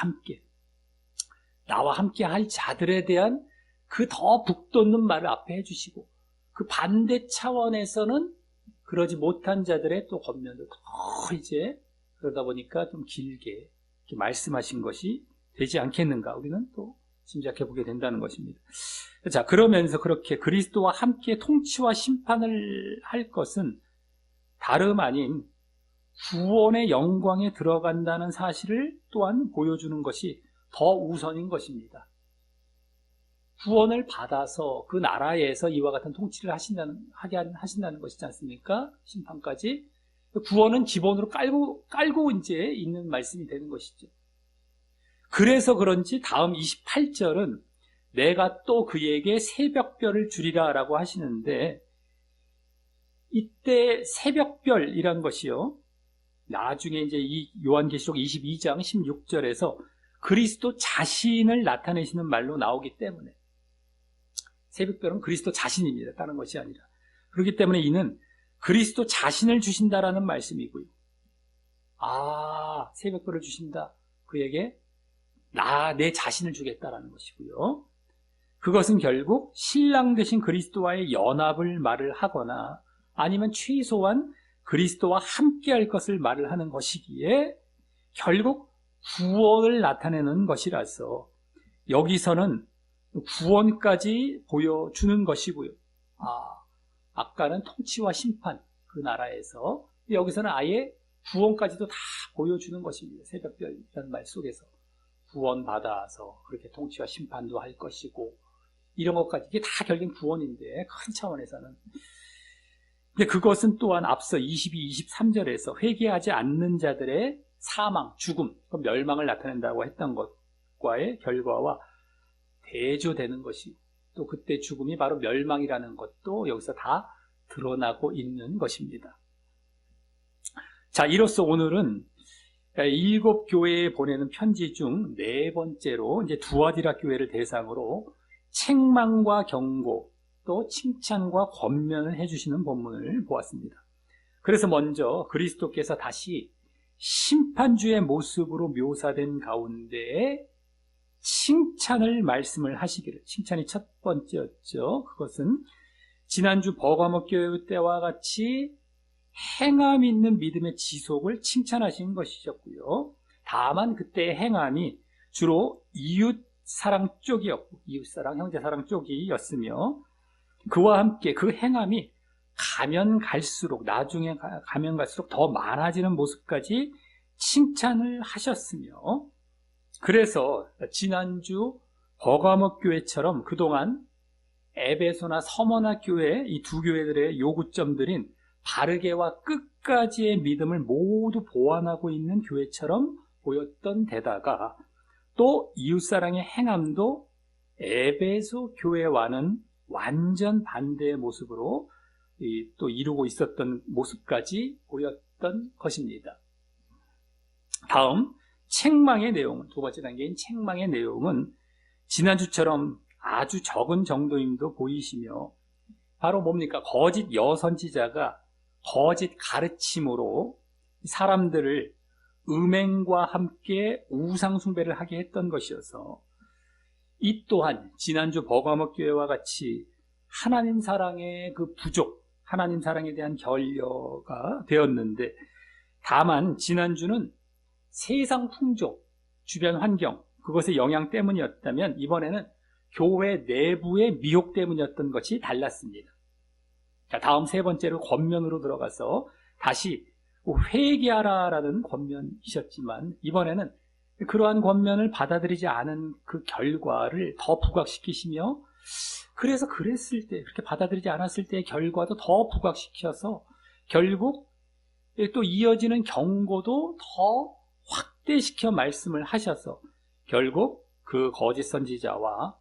함께 할 자들에 대한 그 더 북돋는 말을 앞에 해주시고, 그 반대 차원에서는 그러지 못한 자들의 또 권면도 더 이제 그러다 보니까 좀 길게 이렇게 말씀하신 것이 되지 않겠는가. 우리는 또 짐작해 보게 된다는 것입니다. 자, 그러면서 그렇게 그리스도와 함께 통치와 심판을 할 것은 다름 아닌 구원의 영광에 들어간다는 사실을 또한 보여주는 것이 더 우선인 것입니다. 구원을 받아서 그 나라에서 이와 같은 통치를 하신다는 것이지 않습니까? 심판까지. 구원은 기본으로 깔고 이제 있는 말씀이 되는 것이죠. 그래서 그런지 다음 28절은 내가 또 그에게 새벽별을 주리라 라고 하시는데, 이때 새벽별이란 것이요, 나중에 이제 이 요한계시록 22장 16절에서 그리스도 자신을 나타내시는 말로 나오기 때문에, 새벽별은 그리스도 자신입니다. 다른 것이 아니라. 그렇기 때문에 이는 그리스도 자신을 주신다라는 말씀이고요. 새벽별을 주신다. 그에게 내 자신을 주겠다라는 것이고요. 그것은 결국 신랑 되신 그리스도와의 연합을 말을 하거나 아니면 최소한 그리스도와 함께 할 것을 말을 하는 것이기에 결국 구원을 나타내는 것이라서 여기서는 구원까지 보여주는 것이고요. 아까는 통치와 심판, 그 나라에서, 여기서는 아예 구원까지도 다 보여주는 것입니다. 새벽별이라는 말 속에서 구원받아서 그렇게 통치와 심판도 할 것이고, 이런 것까지, 이게 다 결국은 구원인데 큰 차원에서는. 근데 그것은 또한 앞서 22, 23절에서 회개하지 않는 자들의 사망, 죽음, 멸망을 나타낸다고 했던 것과의 결과와 대조되는 것이, 또 그때 죽음이 바로 멸망이라는 것도 여기서 다 드러나고 있는 것입니다. 자, 이로써 오늘은 7교회에 보내는 편지 중 4번째로 이제 두아디라 교회를 대상으로 책망과 경고, 또 칭찬과 권면을 해주시는 본문을 보았습니다. 그래서 먼저 그리스도께서 다시 심판주의 모습으로 묘사된 가운데 칭찬을 말씀을 하시기를, 칭찬이 첫 번째였죠. 그것은 지난주 버가모 교회 때와 같이 행함 있는 믿음의 지속을 칭찬하신 것이셨고요. 다만 그때의 행함이 주로 이웃사랑 쪽이었고, 이웃사랑, 형제사랑 쪽이었으며, 그와 함께 그 행함이 나중에 가면 갈수록 더 많아지는 모습까지 칭찬을 하셨으며, 그래서 지난주 버가모 교회처럼 그동안 에베소나 서머나 교회, 이 두 교회들의 요구점들인 바르게와 끝까지의 믿음을 모두 보완하고 있는 교회처럼 보였던 데다가 또 이웃사랑의 행함도 에베소 교회와는 완전 반대의 모습으로 또 이루고 있었던 모습까지 보였던 것입니다. 다음 책망의 내용은, 두 번째 단계인 책망의 내용은 지난주처럼 아주 적은 정도임도 보이시며, 바로 뭡니까? 거짓 여선지자가 거짓 가르침으로 사람들을 음행과 함께 우상숭배를 하게 했던 것이어서, 이 또한 지난주 버가모 교회와 같이 하나님 사랑의 그 부족, 하나님 사랑에 대한 결여가 되었는데, 다만 지난주는 세상 풍조, 주변 환경, 그것의 영향 때문이었다면 이번에는 교회 내부의 미혹 때문이었던 것이 달랐습니다. 자, 다음 세 번째로 권면으로 들어가서 다시 회개하라라는 권면이셨지만, 이번에는 그러한 권면을 받아들이지 않은 그 결과를 더 부각시키시며, 그래서 그렇게 받아들이지 않았을 때의 결과도 더 부각시켜서 결국 또 이어지는 경고도 더 확대시켜 말씀을 하셔서 결국 그 거짓 선지자와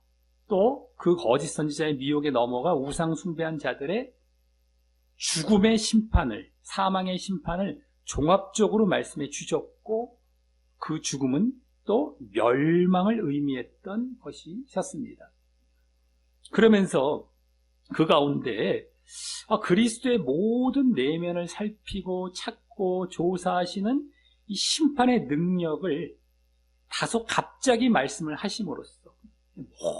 또 그 거짓 선지자의 미혹에 넘어가 우상 숭배한 자들의 죽음의 심판을, 사망의 심판을 종합적으로 말씀해 주셨고, 그 죽음은 또 멸망을 의미했던 것이셨습니다. 그러면서 그 가운데 그리스도의 모든 내면을 살피고 찾고 조사하시는 이 심판의 능력을 다소 갑자기 말씀을 하심으로써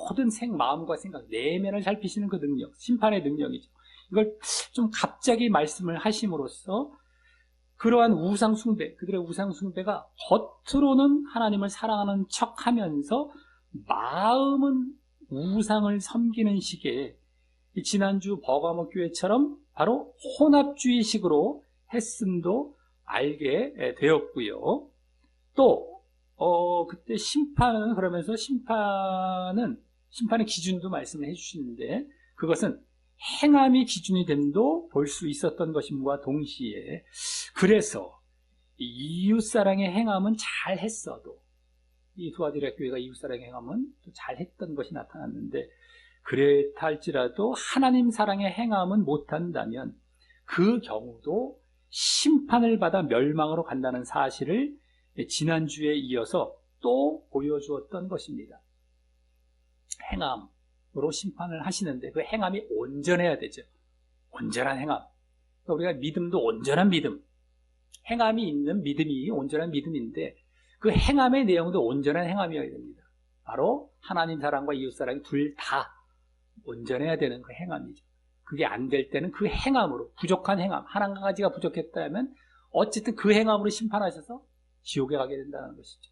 모든 마음과 생각, 내면을 살피시는 그 능력, 심판의 능력이죠. 이걸 좀 갑자기 말씀을 하심으로써 그러한 우상숭배, 그들의 우상숭배가 겉으로는 하나님을 사랑하는 척 하면서 마음은 우상을 섬기는 식의, 지난주 버가모 교회처럼 바로 혼합주의식으로 했음도 알게 되었고요. 또 그때 그러면서 심판의 기준도 말씀을 해주시는데, 그것은 행함이 기준이 됨도 볼 수 있었던 것임과 동시에, 그래서 이웃사랑의 행함은 잘했어도, 이 두아디라 교회가 이웃사랑의 행함은 또 잘했던 것이 나타났는데, 그랬다 할지라도 하나님 사랑의 행함은 못한다면 그 경우도 심판을 받아 멸망으로 간다는 사실을 지난주에 이어서 또 보여주었던 것입니다. 행함으로 심판을 하시는데 그 행함이 온전해야 되죠. 온전한 행함. 그러니까 우리가 믿음도 온전한 믿음, 행함이 있는 믿음이 온전한 믿음인데 그 행함의 내용도 온전한 행함이어야 됩니다. 바로 하나님 사랑과 이웃 사랑이 둘 다 온전해야 되는 그 행함이죠. 그게 안 될 때는 그 행함으로, 부족한 행함, 한 가지가 부족했다면 어쨌든 그 행함으로 심판하셔서 지옥에 가게 된다는 것이죠.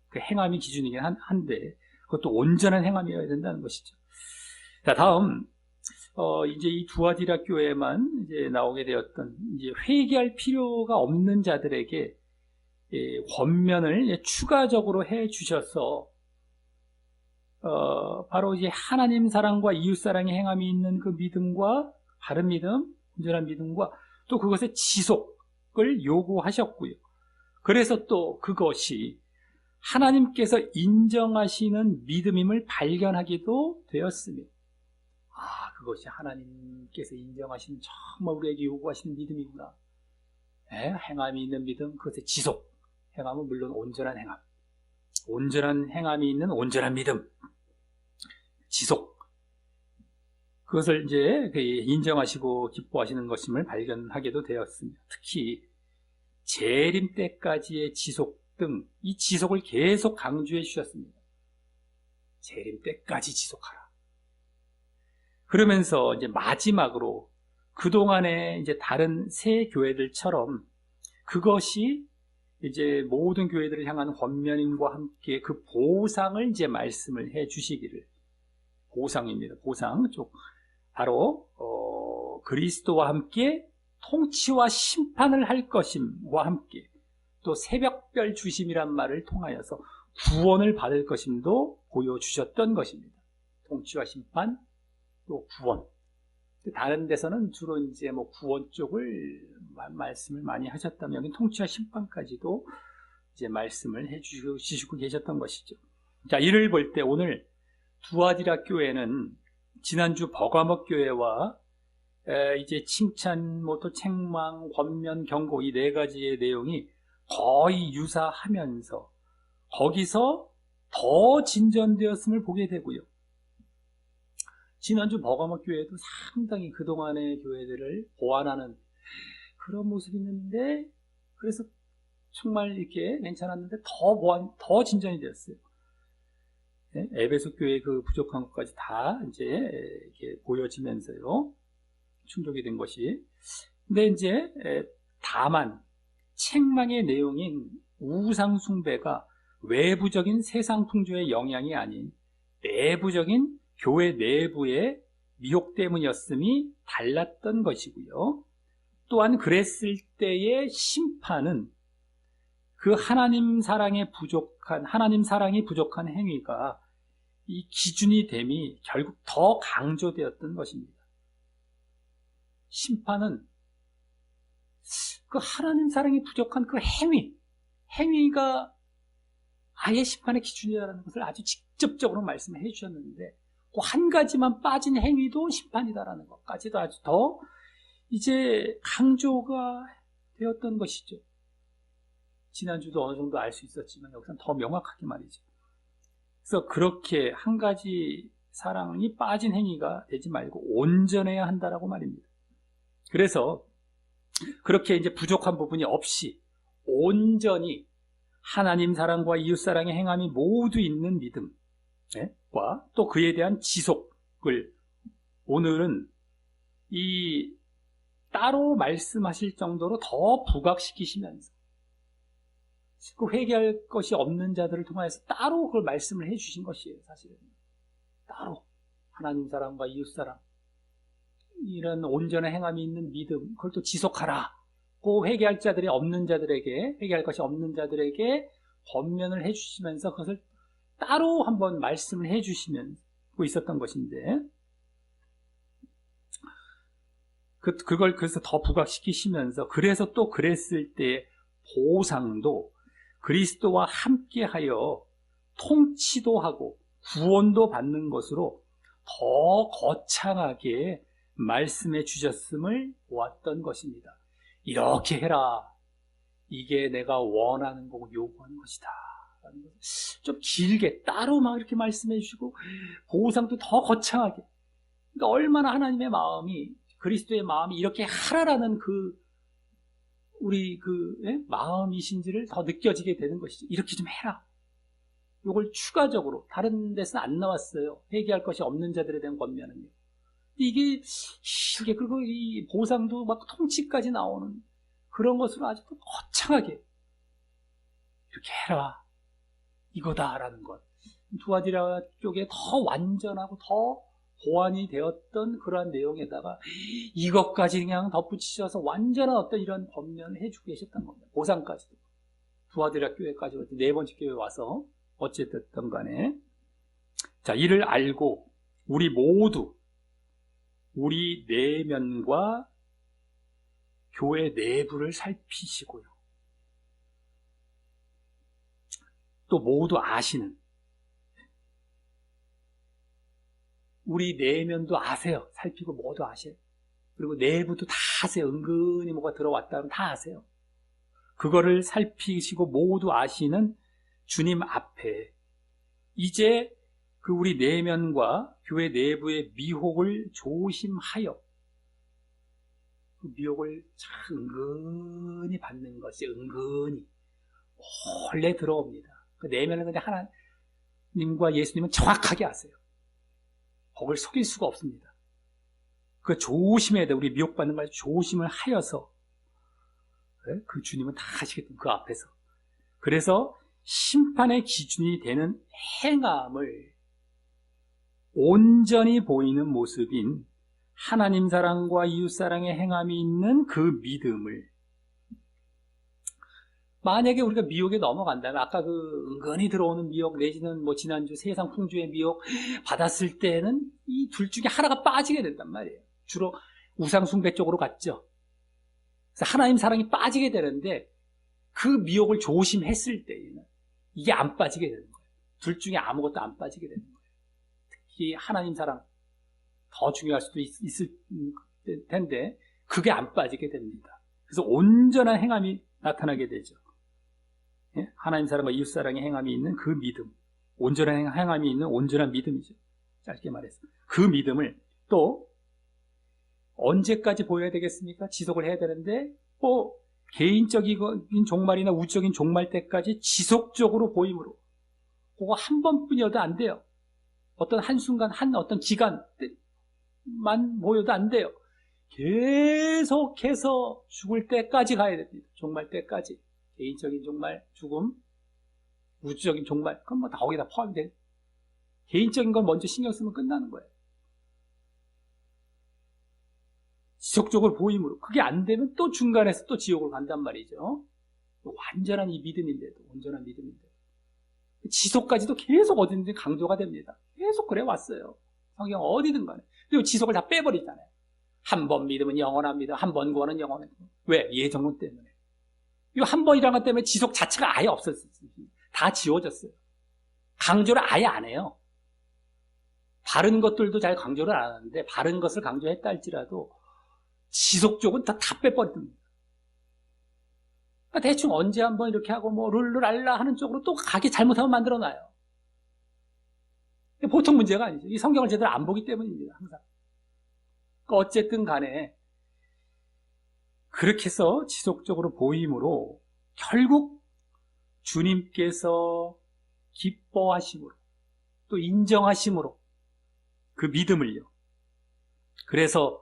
그 행함이 기준이긴 한데 그것도 온전한 행함이어야 된다는 것이죠. 자, 다음 이제 이 두아디라 교회만 이제 나오게 되었던, 이제 회개할 필요가 없는 자들에게 권면을 추가적으로 해 주셔서 바로 이제 하나님 사랑과 이웃 사랑의 행함이 있는 그 믿음과 바른 믿음, 온전한 믿음과 또 그것의 지속을 요구하셨고요. 그래서 또 그것이 하나님께서 인정하시는 믿음임을 발견하기도 되었으며, 그것이 하나님께서 인정하시는 정말 우리에게 요구하시는 믿음이구나. 행함이 있는 믿음, 그것의 지속. 행함은 물론 온전한 행함. 온전한 행함이 있는 온전한 믿음. 지속. 그것을 이제 인정하시고 기뻐하시는 것임을 발견하게도 되었습니다. 특히 재림 때까지의 지속 등 이 지속을 계속 강조해 주셨습니다. 재림 때까지 지속하라. 그러면서 이제 마지막으로 그동안에 이제 다른 새 교회들처럼 그것이 이제 모든 교회들을 향한 권면임과 함께 그 보상을 이제 말씀을 해 주시기를. 보상입니다. 보상. 바로 그리스도와 함께 통치와 심판을 할 것임과 함께 또 새벽별 주심이란 말을 통하여서 구원을 받을 것임도 보여주셨던 것입니다. 통치와 심판, 또 구원. 다른 데서는 주로 이제 구원 쪽을 말씀을 많이 하셨다면 여기 통치와 심판까지도 이제 말씀을 해주시고 계셨던 것이죠. 자, 이를 볼 때 오늘 두아디라 교회는 지난주 버가목 교회와 이제 칭찬, 또 책망, 권면, 경고 이 네 가지의 내용이 거의 유사하면서 거기서 더 진전되었음을 보게 되고요. 지난주 버가목 교회도 상당히 그동안의 교회들을 보완하는 그런 모습이 있는데 그래서 정말 이렇게 괜찮았는데 더 진전이 되었어요. 에베소 교회의 그 부족한 것까지 다 이제 이렇게 보여지면서요. 충족이 된 것이. 근데 이제 다만 책망의 내용인 우상숭배가 외부적인 세상 풍조의 영향이 아닌 내부적인 교회 내부의 미혹 때문이었음이 달랐던 것이고요. 또한 그랬을 때의 심판은 그 하나님 사랑이 부족한 행위가 이 기준이 됨이 결국 더 강조되었던 것입니다. 심판은 그 하나님 사랑이 부족한 그 행위가 아예 심판의 기준이라는 것을 아주 직접적으로 말씀해 주셨는데 그 한 가지만 빠진 행위도 심판이다라는 것까지도 아주 더 이제 강조가 되었던 것이죠. 지난주도 어느 정도 알 수 있었지만 여기서는 더 명확하게 말이죠. 그래서 그렇게 한 가지 사랑이 빠진 행위가 되지 말고 온전해야 한다라고 말입니다. 그래서 그렇게 이제 부족한 부분이 없이 온전히 하나님 사랑과 이웃 사랑의 행함이 모두 있는 믿음과 또 그에 대한 지속을 오늘은 이 따로 말씀하실 정도로 더 부각시키시면서 그 회개할 것이 없는 자들을 통해서 따로 그걸 말씀을 해주신 것이에요. 사실은 따로 하나님 사랑과 이웃 사랑 이런 온전한 행함이 있는 믿음 그걸 또 지속하라. 그 회개할 것이 없는 자들에게 권면을 해주시면서 그것을 따로 한번 말씀을 해주시면 있었던 것인데 그걸 그래서 더 부각시키시면서 그래서 또 그랬을 때 보상도 그리스도와 함께하여 통치도 하고 구원도 받는 것으로 더 거창하게 말씀해 주셨음을 보았던 것입니다. 이렇게 해라. 이게 내가 원하는 거고 요구하는 것이다. 좀 길게 따로 막 이렇게 말씀해 주시고 보상도 더 거창하게. 그러니까 얼마나 하나님의 마음이 그리스도의 마음이 이렇게 하라라는 우리 마음이신지를 더 느껴지게 되는 것이죠. 이렇게 좀 해라. 이걸 추가적으로 다른 데서는 안 나왔어요. 회개할 것이 없는 자들에 대한 권면은요. 이게 길게 그리고 이 보상도 막 통치까지 나오는 그런 것으로 아주 거창하게 이렇게 해라. 이거다라는 것. 두아디라 쪽에 더 완전하고 더 보완이 되었던 그러한 내용에다가 이것까지 그냥 덧붙이셔서 완전한 어떤 이런 권면을 해주고 계셨던 겁니다. 보상까지도. 두아디라 교회까지 네 번째 교회 와서 어쨌든 간에 자, 이를 알고 우리 모두 우리 내면과 교회 내부를 살피시고요. 또 모두 아시는 우리 내면도 아세요. 살피고 모두 아세요. 그리고 내부도 다 아세요. 은근히 뭐가 들어왔다면 다 아세요. 그거를 살피시고 모두 아시는 주님 앞에 이제 그 우리 내면과 교회 내부의 미혹을 조심하여 그 미혹을 참 은근히 받는 것이 은근히 원래 들어옵니다. 그 내면을 그냥 하나님과 예수님은 정확하게 아세요. 거길 속일 수가 없습니다. 그 조심해야 돼. 우리 미혹받는 걸 조심을 하여서 그 주님은 다 하시겠다. 그 앞에서. 그래서 심판의 기준이 되는 행함을 온전히 보이는 모습인 하나님 사랑과 이웃 사랑의 행함이 있는 그 믿음을 만약에 우리가 미혹에 넘어간다면 아까 그 은근히 들어오는 미혹 내지는 뭐 지난주 세상 풍조의 미혹 받았을 때는 이 둘 중에 하나가 빠지게 된단 말이에요. 주로 우상 숭배 쪽으로 갔죠. 그래서 하나님 사랑이 빠지게 되는데 그 미혹을 조심했을 때에는 이게 안 빠지게 되는 거예요. 둘 중에 아무것도 안 빠지게 되는 거예요. 특히 하나님 사랑 더 중요할 수도 있을 텐데 그게 안 빠지게 됩니다. 그래서 온전한 행함이 나타나게 되죠. 하나님 사랑과 이웃 사랑의 행함이 있는 그 믿음, 온전한 행함이 있는 온전한 믿음이죠. 짧게 말해서 그 믿음을 또 언제까지 보여야 되겠습니까? 지속을 해야 되는데 뭐 개인적인 종말이나 우주적인 종말 때까지 지속적으로 보임으로 그거 한 번뿐이어도 안 돼요. 어떤 한순간 어떤 기간만 보여도 안 돼요. 계속해서 죽을 때까지 가야 됩니다. 종말 때까지. 개인적인 종말, 죽음, 우주적인 종말, 그건 뭐 다 거기다 포함이 돼요. 개인적인 건 먼저 신경 쓰면 끝나는 거예요. 지속적으로 보임으로. 그게 안 되면 또 중간에서 또 지옥을 간단 말이죠. 완전한 이 믿음인데도, 온전한 믿음인데도. 지속까지도 계속 어디든지 강조가 됩니다. 계속 그래 왔어요. 성경 어디든 간에. 그리고 지속을 다 빼버리잖아요. 한 번 믿으면 영원합니다. 한 번 구원은 영원합니다. 왜? 예정론 때문에. 이 한 번이라는 것 때문에 지속 자체가 아예 없었어요. 다 지워졌어요. 강조를 아예 안 해요. 바른 것들도 잘 강조를 안 하는데 바른 것을 강조했다 할지라도 지속 쪽은 다 빼버립니다. 대충 언제 한번 이렇게 하고 뭐 룰루랄라 하는 쪽으로 또 가게 잘못하면 만들어놔요. 보통 문제가 아니죠. 이 성경을 제대로 안 보기 때문입니다. 항상. 어쨌든 간에 그렇게 해서 지속적으로 보임으로 결국 주님께서 기뻐하심으로 또 인정하심으로 그 믿음을요. 그래서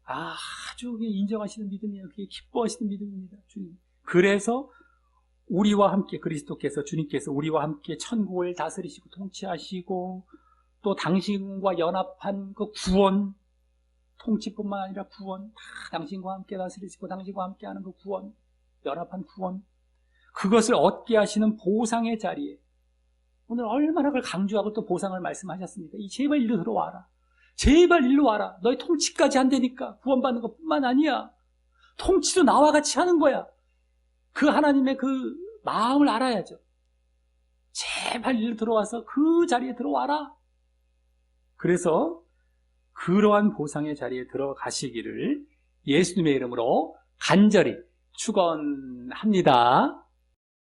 아주 인정하시는 믿음이에요. 그게 기뻐하시는 믿음입니다. 주님. 그래서 우리와 함께 그리스도께서 주님께서 우리와 함께 천국을 다스리시고 통치하시고 또 당신과 연합한 그 구원 통치뿐만 아니라 구원 다 당신과 함께 다스리시고 당신과 함께 하는 그 구원 연합한 구원 그것을 얻게 하시는 보상의 자리에 오늘 얼마나 그걸 강조하고 또 보상을 말씀하셨습니까? 제발 일로 들어와라. 제발 일로 와라. 너희 통치까지 안 되니까 구원받는 것뿐만 아니야. 통치도 나와 같이 하는 거야. 그 하나님의 그 마음을 알아야죠. 제발 일로 들어와서 그 자리에 들어와라. 그래서 그러한 보상의 자리에 들어가시기를 예수님의 이름으로 간절히 축원합니다.